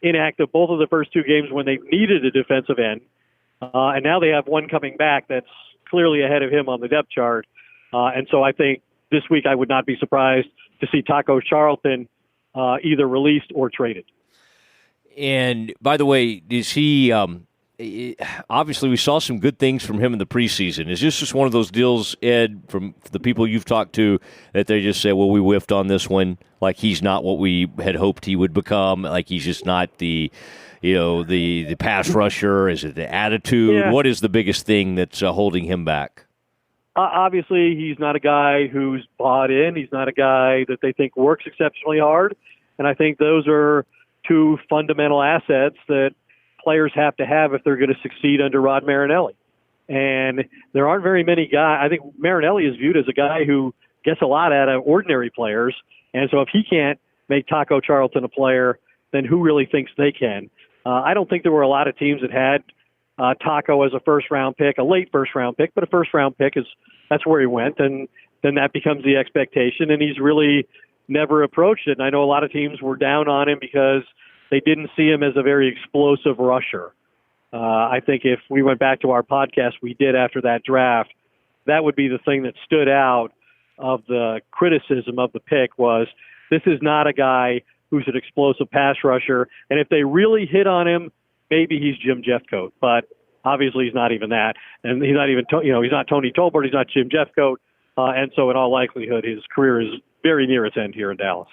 inactive both of the first two games when they needed a defensive end. And now they have one coming back that's clearly ahead of him on the depth chart. And so I think this week I would not be surprised to see Taco Charlton either released or traded.
And by the way, is he obviously we saw some good things from him in the preseason. Is this just one of those deals, Ed, from the people you've talked to, that they just say, well, we whiffed on this one, like he's not what we had hoped he would become, like he's just not the pass rusher? Is it the attitude?
Yeah.
What is the biggest thing that's holding him back?
Obviously, he's not a guy who's bought in. He's not a guy that they think works exceptionally hard. And I think those are two fundamental assets that players have to have if they're going to succeed under Rod Marinelli. And there aren't very many guys. I think Marinelli is viewed as a guy who gets a lot out of ordinary players. And so if he can't make Taco Charlton a player, then who really thinks they can? I don't think there were a lot of teams that had Taco as a first-round pick, a late first-round pick, but a first-round pick that's where he went, and then that becomes the expectation, and he's really never approached it. And I know a lot of teams were down on him because they didn't see him as a very explosive rusher. I think if we went back to our podcast we did after that draft, that would be the thing that stood out of the criticism of the pick was this is not a guy who's an explosive pass rusher. And if they really hit on him, maybe he's Jim Jeffcoat, but obviously he's not even that. And he's not even, he's not Tony Tolbert, he's not Jim Jeffcoat. And so in all likelihood, his career is very near its end here in Dallas.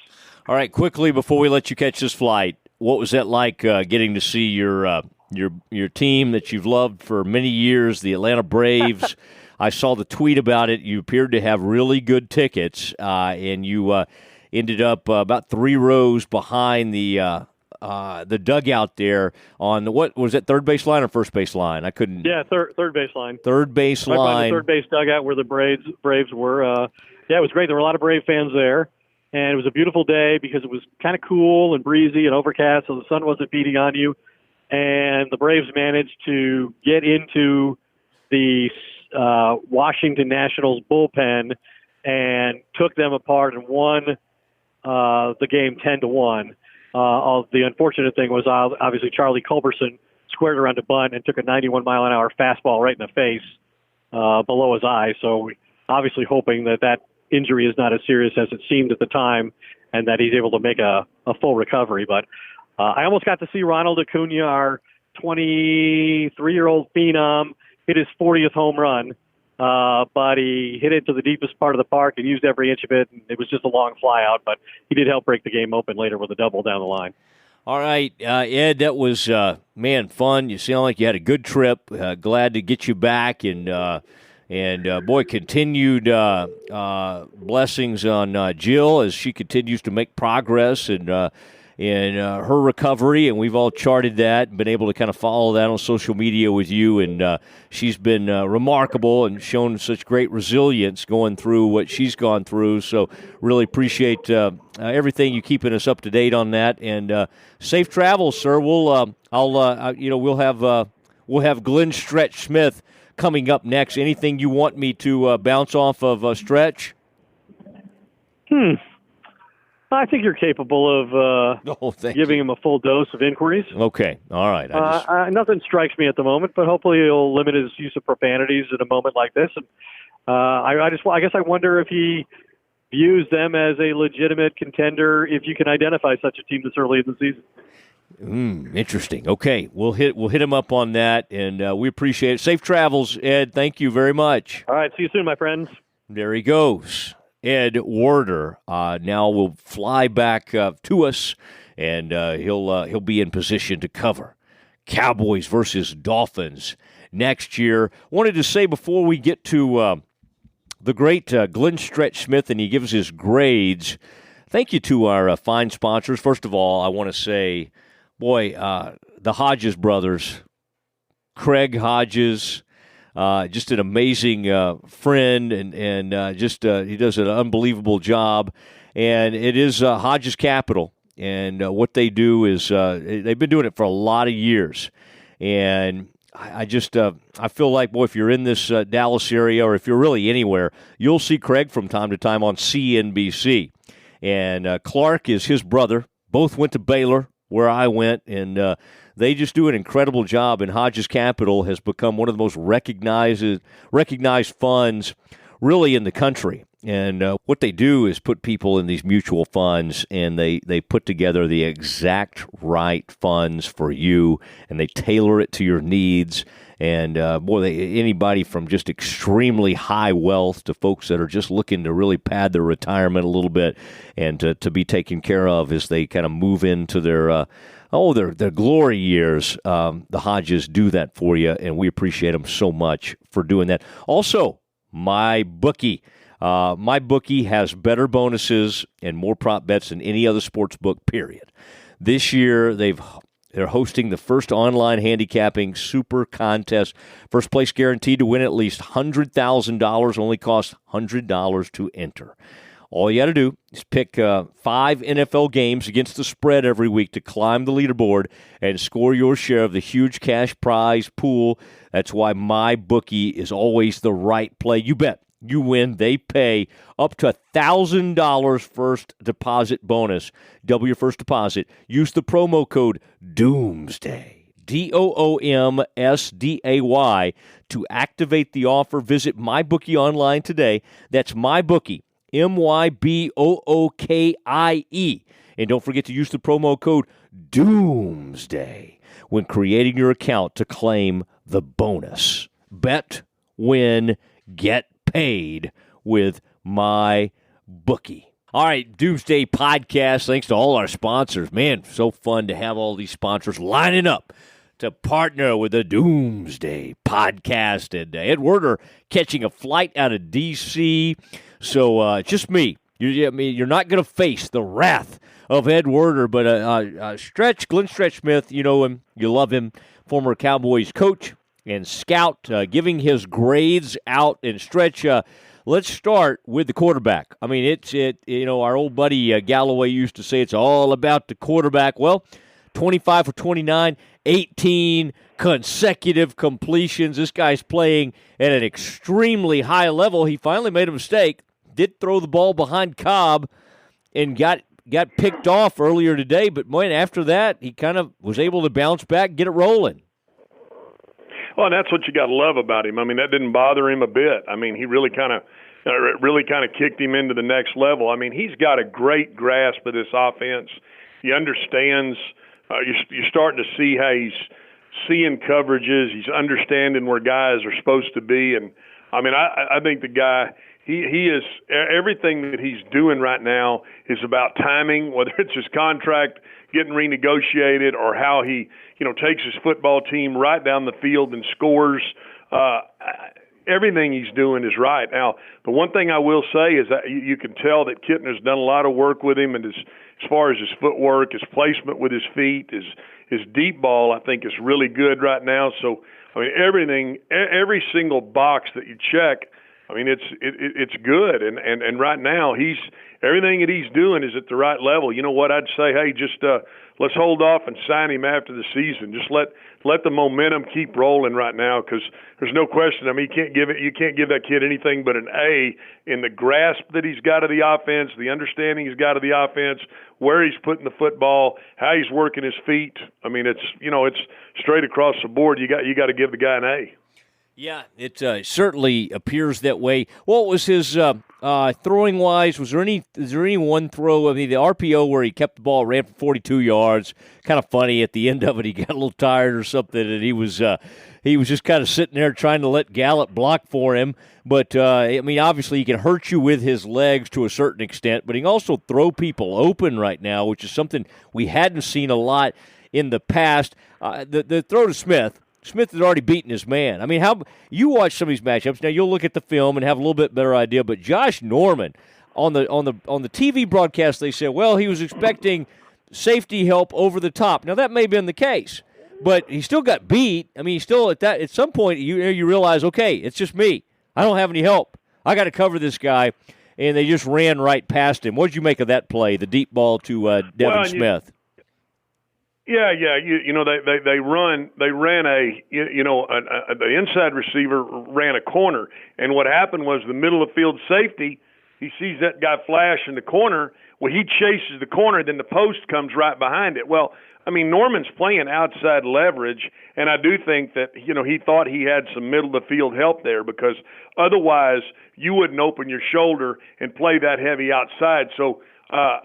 All right, quickly before we let you catch this flight, what was that like getting to see your team that you've loved for many years, the Atlanta Braves? I saw the tweet about it. You appeared to have really good tickets, and you ended up about 3 rows behind the dugout there on what was it, third base line or first base line? I couldn't.
Yeah, third base line.
Third base
right
line.
By the third base dugout where the Braves were. Yeah, it was great. There were a lot of Brave fans there. And it was a beautiful day because it was kind of cool and breezy and overcast, so the sun wasn't beating on you. And the Braves managed to get into the Washington Nationals bullpen and took them apart and won the game 10-1. The unfortunate thing was obviously Charlie Culberson squared around a bunt and took a 91-mile-an-hour fastball right in the face below his eye. So obviously hoping that injury is not as serious as it seemed at the time and that he's able to make a full recovery. But I almost got to see Ronald Acuna, our 23-year-old phenom, hit his 40th home run. But he hit it to the deepest part of the park and used every inch of it. And it was just a long fly out, but he did help break the game open later with a double down the line.
All right, Ed, that was, fun. You sound like you had a good trip. Glad to get you back. And boy, continued blessings on Jill as she continues to make progress and in her recovery, and we've all charted that and been able to kind of follow that on social media with you. And she's been remarkable and shown such great resilience going through what she's gone through. So really appreciate everything, you keeping us up to date on that. And safe travels, sir. We'll have Glenn Stretch Smith coming up next. Anything you want me to bounce off of Stretch?
I think you're capable of giving him a full dose of inquiries.
Okay, all right.
Nothing strikes me at the moment, but hopefully he'll limit his use of profanities at a moment like this. And I guess I wonder if he views them as a legitimate contender if you can identify such a team this early in the season.
Interesting. Okay, we'll hit him up on that, and we appreciate it. Safe travels, Ed. Thank you very much.
All right, see you soon, my friends.
There he goes. Ed Werder now will fly back to us, and he'll be in position to cover Cowboys versus Dolphins next year. Wanted to say before we get to the great Glenn Stretch Smith, and he gives his grades, thank you to our fine sponsors. First of all, I want to say, the Hodges brothers, Craig Hodges, just an amazing friend, and he does an unbelievable job. And it is Hodges Capital, and what they do is they've been doing it for a lot of years. And I feel like, if you're in this Dallas area, or if you're really anywhere, you'll see Craig from time to time on CNBC. And Clark is his brother. Both went to Baylor, where I went, and they just do an incredible job, and Hodges Capital has become one of the most recognized funds really in the country. And what they do is put people in these mutual funds, and they put together the exact right funds for you, and they tailor it to your needs. And anybody from just extremely high wealth to folks that are just looking to really pad their retirement a little bit and to be taken care of as they kind of move into their glory years. The Hodges do that for you, and we appreciate them so much for doing that. Also, MyBookie. MyBookie has better bonuses and more prop bets than any other sports book, period. This year, they're hosting the first online handicapping super contest. First place guaranteed to win at least $100,000. Only costs $100 to enter. All you got to do is pick 5 NFL games against the spread every week to climb the leaderboard and score your share of the huge cash prize pool. That's why MyBookie is always the right play. You bet. You win, they pay up to $1,000 first deposit bonus. Double your first deposit. Use the promo code Doomsday, DOOMSDAY, to activate the offer. Visit MyBookie online today. That's MyBookie, MyBookie. And don't forget to use the promo code Doomsday when creating your account to claim the bonus. Bet, win, get paid with MyBookie. All right, Doomsday Podcast. Thanks to all our sponsors. Man, so fun to have all these sponsors lining up to partner with the Doomsday Podcast. And Ed Werder catching a flight out of D.C., so just me. You're not going to face the wrath of Ed Werder, but Glenn Stretch Smith, you know him, you love him, former Cowboys coach and scout, giving his grades out. And Stretch, let's start with the quarterback. I mean, our old buddy Galloway used to say it's all about the quarterback. Well, 25 for 29, 18 consecutive completions. This guy's playing at an extremely high level. He finally made a mistake, did throw the ball behind Cobb, and got picked off earlier today. But, man, after that, he kind of was able to bounce back and get it rolling.
Well, and that's what you got to love about him. I mean, that didn't bother him a bit. I mean, he really kind of kicked him into the next level. I mean, he's got a great grasp of this offense. He understands. You're starting to see how he's seeing coverages. He's understanding where guys are supposed to be. And, I mean, I think the guy, he is – everything that he's doing right now is about timing, whether it's his contract getting renegotiated or how he, takes his football team right down the field and scores. Everything he's doing is right. Now, the one thing I will say is that you can tell that Kittner's done a lot of work with him and as far as his footwork, his placement with his feet, his deep ball, I think is really good right now. So, I mean, every single box that you check, I mean, it's good. And right now everything that he's doing is at the right level. You know what? I'd say, hey, just let's hold off and sign him after the season. Just let the momentum keep rolling right now, because there's no question. I mean, you can't give that kid anything but an A in the grasp that he's got of the offense, the understanding he's got of the offense, where he's putting the football, how he's working his feet. I mean, it's straight across the board. You got to give the guy an A.
Yeah, it certainly appears that way. What was his throwing wise? Is there any one throw? I mean, the RPO where he kept the ball, ran for 42 yards. Kind of funny at the end of it. He got a little tired or something, and he was just kind of sitting there trying to let Gallup block for him. But I mean, obviously, he can hurt you with his legs to a certain extent, but he can also throw people open right now, which is something we hadn't seen a lot in the past. The throw to Smith had already beaten his man. I mean, how you watch some of these matchups now? You'll look at the film and have a little bit better idea. But Josh Norman on the TV broadcast, they said, well, he was expecting safety help over the top. Now that may have been the case, but he still got beat. I mean, he still at some point you realize, okay, it's just me. I don't have any help. I got to cover this guy, and they just ran right past him. What did you make of that play, the deep ball to Devin Smith?
Yeah. They ran the inside receiver ran a corner, and what happened was the middle of field safety, he sees that guy flash in the corner. Well, he chases the corner, then the post comes right behind it. Well, I mean, Norman's playing outside leverage, and I do think that, he thought he had some middle of the field help there, because otherwise you wouldn't open your shoulder and play that heavy outside. So, I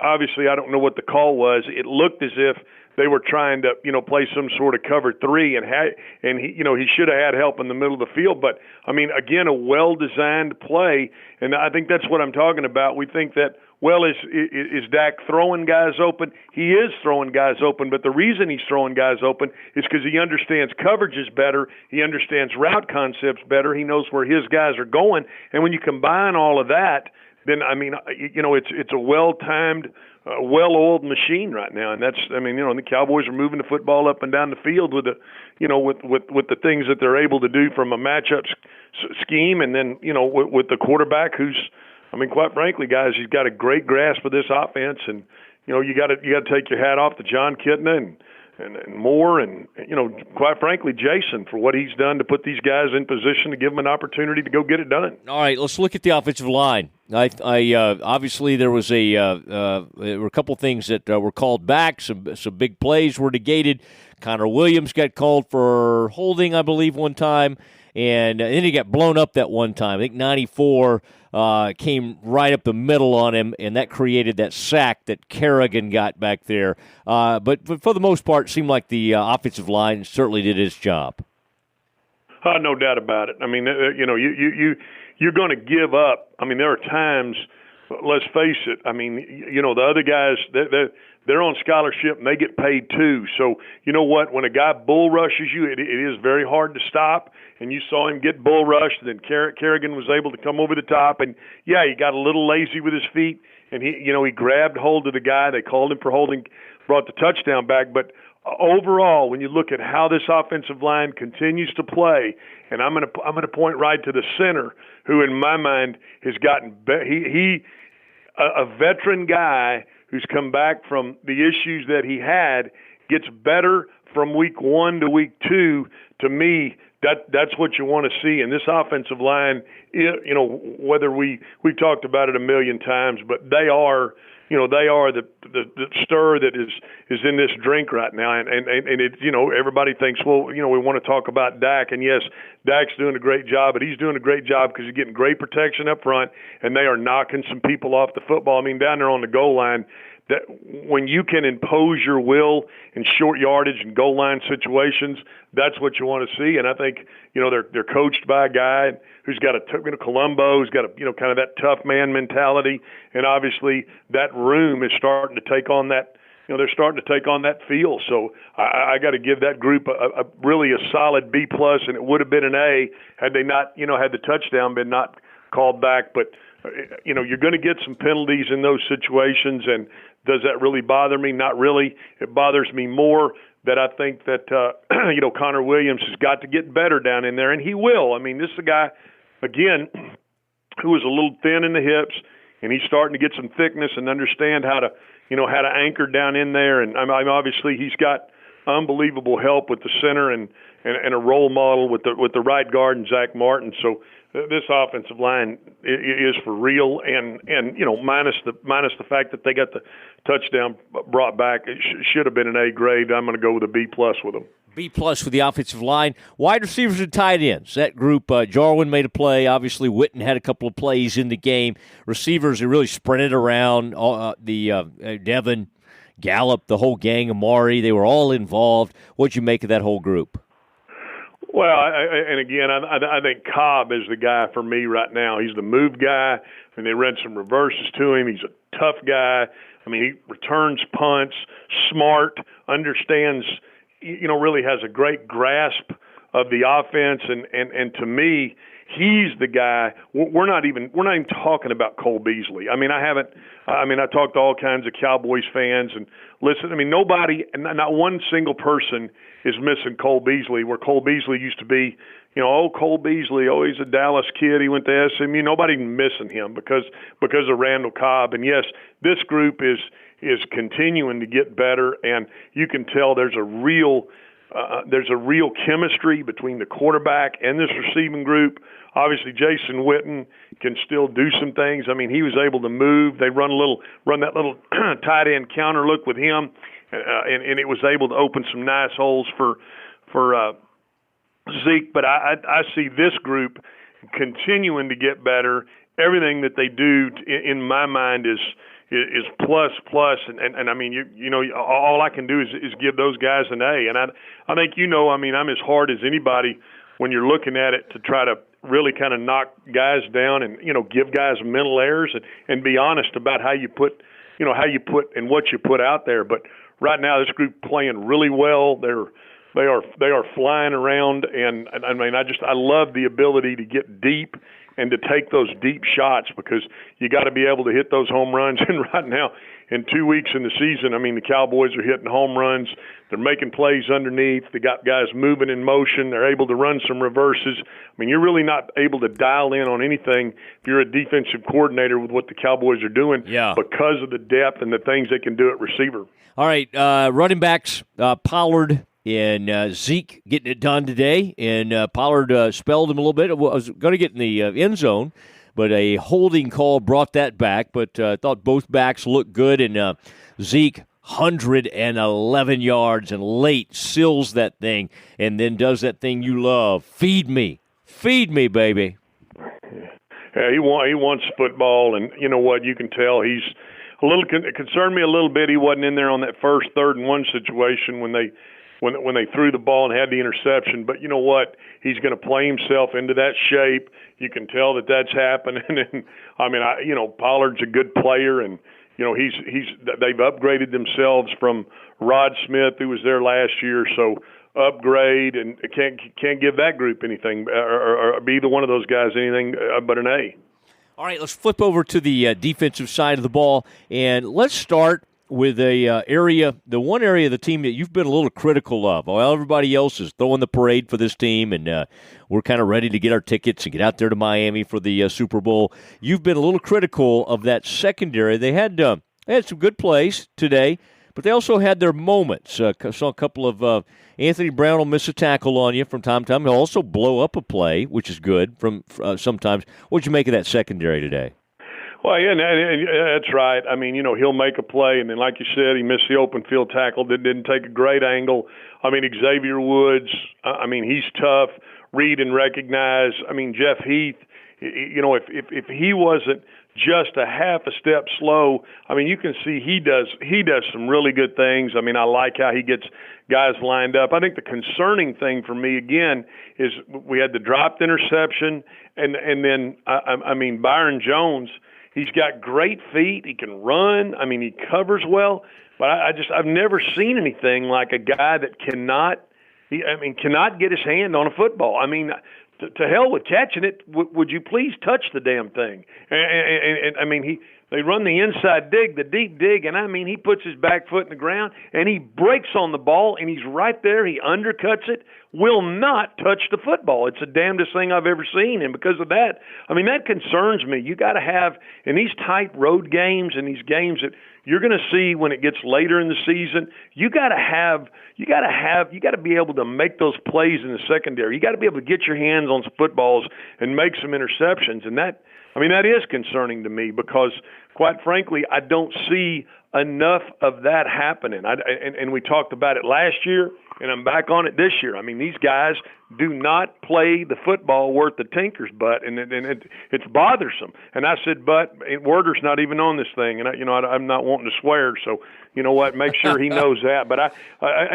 obviously I don't know what the call was. It looked as if they were trying to, play some sort of cover three, and he should have had help in the middle of the field. But I mean, again, a well-designed play, and I think that's what I'm talking about. We think that, well, is Dak throwing guys open? He is throwing guys open, but the reason he's throwing guys open is because he understands coverages better. He understands route concepts better. He knows where his guys are going, and when you combine all of that, then, I mean, it's a well-timed, well-oiled machine right now, and that's, I mean, the Cowboys are moving the football up and down the field with the, with the things that they're able to do from a matchup scheme, and then, with the quarterback who's, I mean, quite frankly, guys, he's got a great grasp of this offense, and you got to take your hat off to John Kitna and Moore, and quite frankly, Jason, for what he's done to put these guys in position to give them an opportunity to go get it done.
All right, let's look at the offensive line. Obviously there was there were a couple things that were called back. Some big plays were negated. Connor Williams got called for holding, I believe, one time, and then he got blown up that one time. I think 94 came right up the middle on him, and that created that sack that Kerrigan got back there. But for the most part, it seemed like the offensive line certainly did its job.
No doubt about it. I mean, you're going to give up. I mean, there are times, let's face it, I mean, the other guys, they're on scholarship and they get paid too. So, you know what? When a guy bull rushes you, it is very hard to stop. And you saw him get bull rushed, and then Kerrigan was able to come over the top. And, yeah, he got a little lazy with his feet, and he grabbed hold of the guy. They called him for holding, brought the touchdown back. But overall, when you look at how this offensive line continues to play, and I'm gonna point right to the center, who in my mind has gotten a veteran guy who's come back from the issues that he had, gets better from week 1 to week 2. To me, that's what you want to see in this offensive line. Whether we've talked about it a million times, but they are the stir that is in this drink right now, and it, everybody thinks, well, we want to talk about Dak, and yes, Dak's doing a great job, but he's doing a great job because he's getting great protection up front, and they are knocking some people off the football. I mean, down there on the goal line, that when you can impose your will in short yardage and goal line situations, that's what you want to see. And I think, they're coached by a guy who's got Colombo, who's got kind of that tough man mentality. And obviously that room is starting to take on that, they're starting to take on that feel. So I got to give that group a really a solid B+, and it would have been an A had they not, had the touchdown been not called back. But you're going to get some penalties in those situations, and does that really bother me? Not really. It bothers me more that I think that, Connor Williams has got to get better down in there, and he will. I mean, this is a guy, again, who is a little thin in the hips, and he's starting to get some thickness and understand how to anchor down in there. And obviously he's got unbelievable help with the center and a role model with the right guard and Zach Martin. So this offensive line is for real, and minus the fact that they got the touchdown brought back, it should have been an A grade. I'm going to go with a B+ with them.
B+ with the offensive line. Wide receivers and tight ends. That group, Jarwin made a play. Obviously, Witten had a couple of plays in the game. Receivers are really spread around. Devin, Gallup, the whole gang, Amari, they were all involved. What'd you make of that whole group?
Well, I think Cobb is the guy for me right now. He's the move guy, and they ran some reverses to him. He's a tough guy. I mean, he returns punts, smart, understands, really has a great grasp of the offense. And to me, he's the guy. We're not even talking about Cole Beasley. I talked to all kinds of Cowboys fans, and listen, not one single person is missing Cole Beasley, where Cole Beasley used to be, Cole Beasley, he's a Dallas kid, he went to SMU. Nobody missing him because of Randall Cobb. And yes, this group is continuing to get better, and you can tell there's a real chemistry between the quarterback and this receiving group. Obviously, Jason Witten can still do some things. I mean, he was able to move. They run that little tight end counter look with him, and it was able to open some nice holes for Zeke. But I see this group continuing to get better. Everything that they do, in my mind, is plus, and I mean, all I can do is give those guys an A. And I think, I'm as hard as anybody when you're looking at it to try to really kind of knock guys down and, give guys mental errors and be honest about how you put and what you put out there. But right now, this group playing really well. They are flying around, and I love the ability to get deep and to take those deep shots, because you got to be able to hit those home runs. And right now, in 2 weeks in the season, the Cowboys are hitting home runs. They're making plays underneath. They got guys moving in motion. They're able to run some reverses. You're really not able to dial in on anything if you're a defensive coordinator with what the Cowboys are doing, because of the depth and the things they can do at receiver.
All right, running backs, Pollard and Zeke getting it done today, and Pollard spelled him a little bit. I was going to get in the end zone, but a holding call brought that back. But I thought both backs looked good, and Zeke, 111 yards, and late seals that thing, and then does that thing you love. Feed me, baby.
Yeah, he wants football, and you know what? You can tell he's a little concerned me a little bit. He wasn't in there on that first 3rd and 1 situation when they threw the ball and had the interception. But you know what? He's going to play himself into that shape. You can tell that that's happening. And Pollard's a good player, and they've upgraded themselves from Rod Smith, who was there last year. So upgrade, and can't give that group anything or be either one of those guys anything but an A.
All right, let's flip over to the defensive side of the ball, and let's start with the one area of the team that you've been a little critical of. While everybody else is throwing the parade for this team, and we're kind of ready to get our tickets and get out there to Miami for the Super Bowl, you've been a little critical of that secondary. They had some good plays today, but they also had their moments. Saw a couple of Anthony Brown will miss a tackle on you from time to time. He'll also blow up a play, which is good from sometimes. What'd you make of that secondary today?
Well, yeah, that's right. He'll make a play, and then, like you said, he missed the open field tackle that didn't take a great angle. Xavier Woods, he's tough. Read and recognize. Jeff Heath, if he wasn't just a half a step slow, you can see he does some really good things. I like how he gets guys lined up. I think the concerning thing for me, again, is we had the dropped interception, and then, Byron Jones, he's got great feet. He can run. He covers well. But I've never seen anything like a guy that cannot get his hand on a football. to hell with catching it. Would you please touch the damn thing? And I mean, they run the inside dig, the deep dig, and I mean, he puts his back foot in the ground, and he breaks on the ball, and he's right there. He undercuts it, will not touch the football. It's the damnedest thing I've ever seen, and because of that, I mean, that concerns me. You got to have, in these tight road games and these games that you're going to see when it gets later in the season, you got to be able to make those plays in the secondary. You got to be able to get your hands on some footballs and make some interceptions, and that is concerning to me because, quite frankly, I don't see enough of that happening. And we talked about it last year, and I'm back on it this year. I mean, these guys do not play the football worth the tinker's butt, and it's bothersome. And I said, but Werder's not even on this thing, and I'm not wanting to swear, so you know what? Make sure he knows that. But I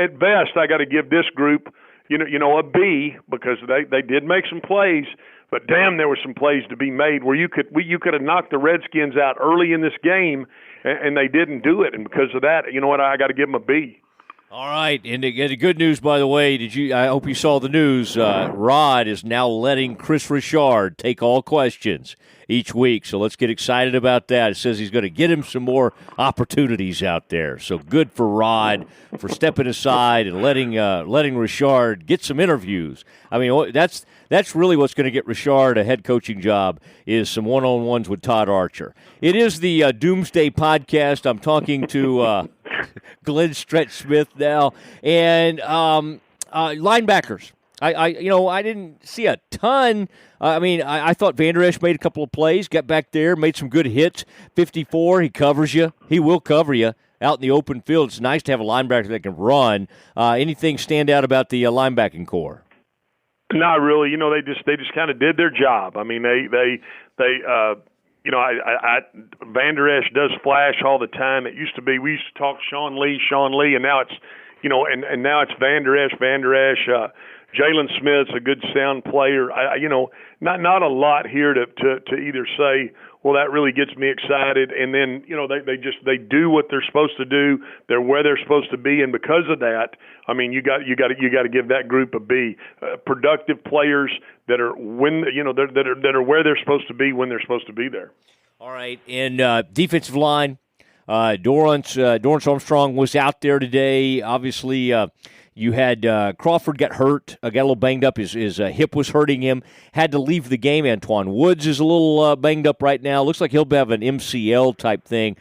at best, I got to give this group, a B because they did make some plays. But damn, there were some plays to be made where you could have knocked the Redskins out early in this game, and they didn't do it. And because of that, you know what? I got to give them a B.
All right, and the good news, by the way, I hope you saw the news. Rod is now letting Chris Richard take all questions each week, so let's get excited about that. It says he's going to get him some more opportunities out there. So good for Rod for stepping aside and letting Richard get some interviews. I mean, that's really what's going to get Richard a head coaching job is some one-on-ones with Todd Archer. It is the Doomsday podcast. I'm talking to Glenn Stretch Smith now, and linebackers. I didn't see a ton. I thought Van Der Esch made a couple of plays, got back there, made some good hits. 54, he covers you. He will cover you out in the open field. It's nice to have a linebacker that can run. Anything stand out about the linebacking core?
Not really. They just kind of did their job. I mean, they Van Der Esch does flash all the time. It used to be we used to talk Sean Lee, and now it's and now it's Van Der Esch. Jalen Smith's a good sound player. Not a lot here to either say, well, that really gets me excited, and then they do what they're supposed to do. They're where they're supposed to be, and because of that, I mean, you got to give that group a B. Productive players that are that are where they're supposed to be when they're supposed to be there.
All right, and defensive line, Dorrance Armstrong was out there today. Obviously, you had Crawford got hurt, got a little banged up. His hip was hurting him. Had to leave the game. Antoine Woods is a little banged up right now. Looks like he'll have an MCL type thing.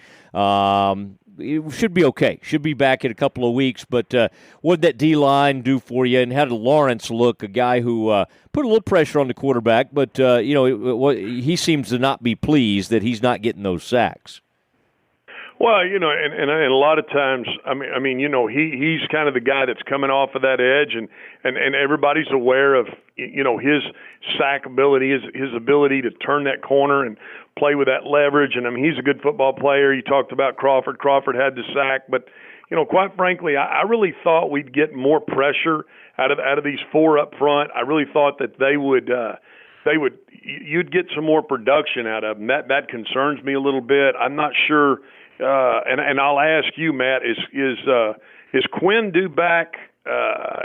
It should be okay. Should be back in a couple of weeks. But what did that D-line do for you? And how did Lawrence look, a guy who put a little pressure on the quarterback, but he seems to not be pleased that he's not getting those sacks.
Well, and a lot of times, he's kind of the guy that's coming off of that edge, and everybody's aware of, his sack ability, his ability to turn that corner and play with that leverage. And he's a good football player. You talked about Crawford. Crawford had the sack, but quite frankly, I really thought we'd get more pressure out of these four up front. I really thought that you'd get some more production out of them. That concerns me a little bit. I'm not sure. And I'll ask you, Matt, is Quinn due back?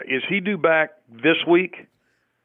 Is he due back this week?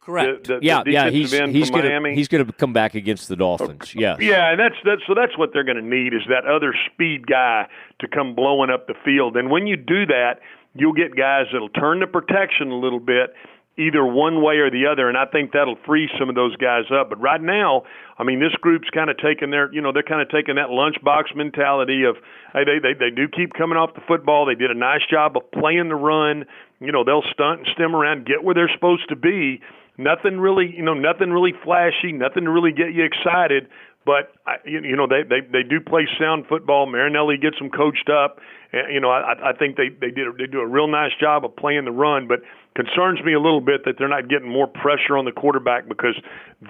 Correct.
He's
going to come back against the Dolphins. Yeah.
Yeah, and that's what they're going to need is that other speed guy to come blowing up the field. And when you do that, you'll get guys that'll turn the protection a little bit, either one way or the other, and I think that'll free some of those guys up. But right now, this group's kind of taking they're kind of taking that lunchbox mentality of, hey, they do keep coming off the football. They did a nice job of playing the run. They'll stunt and stem around, get where they're supposed to be. Nothing really flashy, nothing to really get you excited. But they do play sound football. Marinelli gets them coached up. And, I think they do a real nice job of playing the run. But concerns me a little bit that they're not getting more pressure on the quarterback because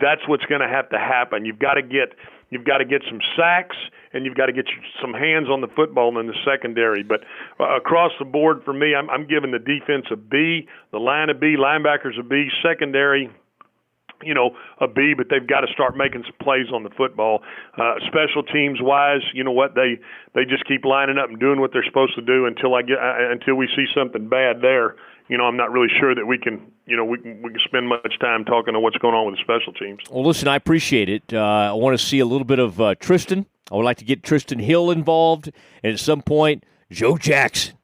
that's what's going to have to happen. You've got to get some sacks and you've got to get some hands on the football in the secondary. But across the board for me, I'm giving the defense a B, the line a B, linebackers a B, secondary a B, but they've got to start making some plays on the football. Special teams wise, they just keep lining up and doing what they're supposed to do until we see something bad there. I'm not really sure that we can spend much time talking to what's going on with the special teams.
Well, listen, I appreciate it. I want to see a little bit of Tristan. I would like to get Tristan Hill involved, and at some point, Joe Jackson.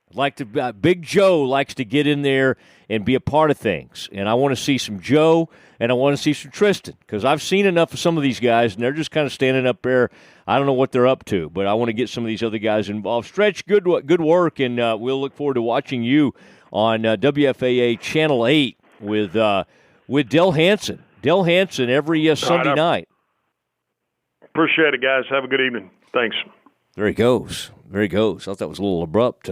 Big Joe likes to get in there and be a part of things. And I want to see some Joe, and I want to see some Tristan, because I've seen enough of some of these guys, and they're just kind of standing up there. I don't know what they're up to, but I want to get some of these other guys involved. Stretch, good work, and we'll look forward to watching you on WFAA Channel 8 with Del Hansen. Del Hansen every Sunday night.
Appreciate it, guys. Have a good evening. Thanks.
There he goes. I thought that was a little abrupt,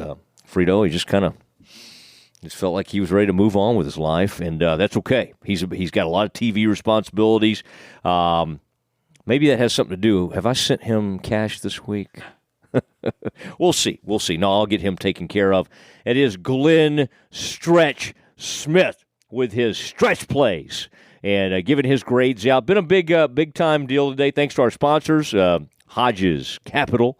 Frito. He just felt like he was ready to move on with his life, and that's okay. He's got a lot of TV responsibilities. Maybe that has something to do. Have I sent him cash this week? We'll see. No, I'll get him taken care of. It is Glenn Stretch Smith with his stretch plays and giving his grades out. Been a big time deal today. Thanks to our sponsors, Hodges Capital,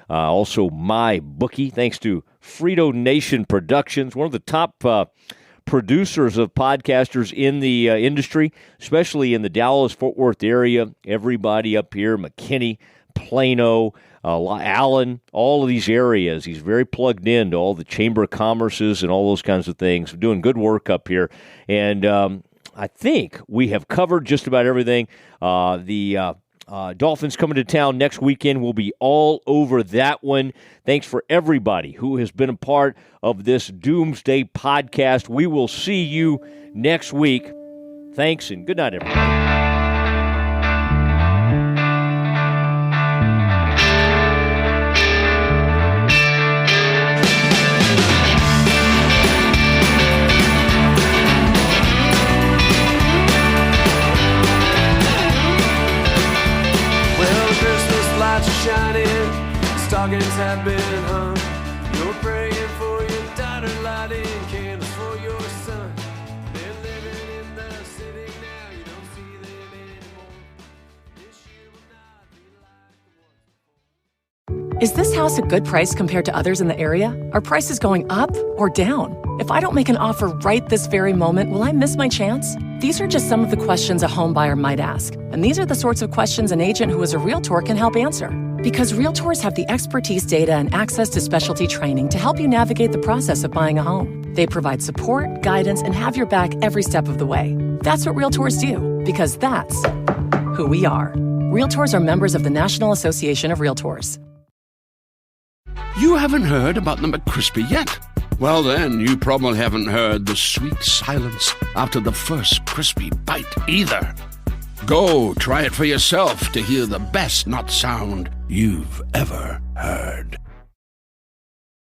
also My Bookie. Thanks to Frito Nation Productions, one of the top producers of podcasters in the industry, especially in the Dallas-Fort Worth area. Everybody up here, McKinney, Plano, Allen, all of these areas. He's very plugged into all the Chamber of Commerces and all those kinds of things. Doing good work up here. And I think we have covered just about everything. The Dolphins coming to town next weekend. We'll be all over that one. Thanks for everybody who has been a part of this Doomsday podcast. We will see you next week. Thanks and good night, everybody.
Stockings have been hung. You're praying for your daughter, lighting candles for your son. They're living in the city now. You don't see them anymore. This year will not be like the ones before.
Is this house a good price compared to others in the area? Are prices going up or down? If I don't make an offer right this very moment, will I miss my chance? These are just some of the questions a home buyer might ask. And these are the sorts of questions an agent who is a realtor can help answer. Because realtors have the expertise, data, and access to specialty training to help you navigate the process of buying a home. They provide support, guidance, and have your back every step of the way. That's what realtors do, because that's who we are. Realtors are members of the National Association of Realtors.
You haven't heard about the McCrispy yet? Well, then, you probably haven't heard the sweet silence after the first crispy bite either. Go try it for yourself to hear the best not sound you've ever heard.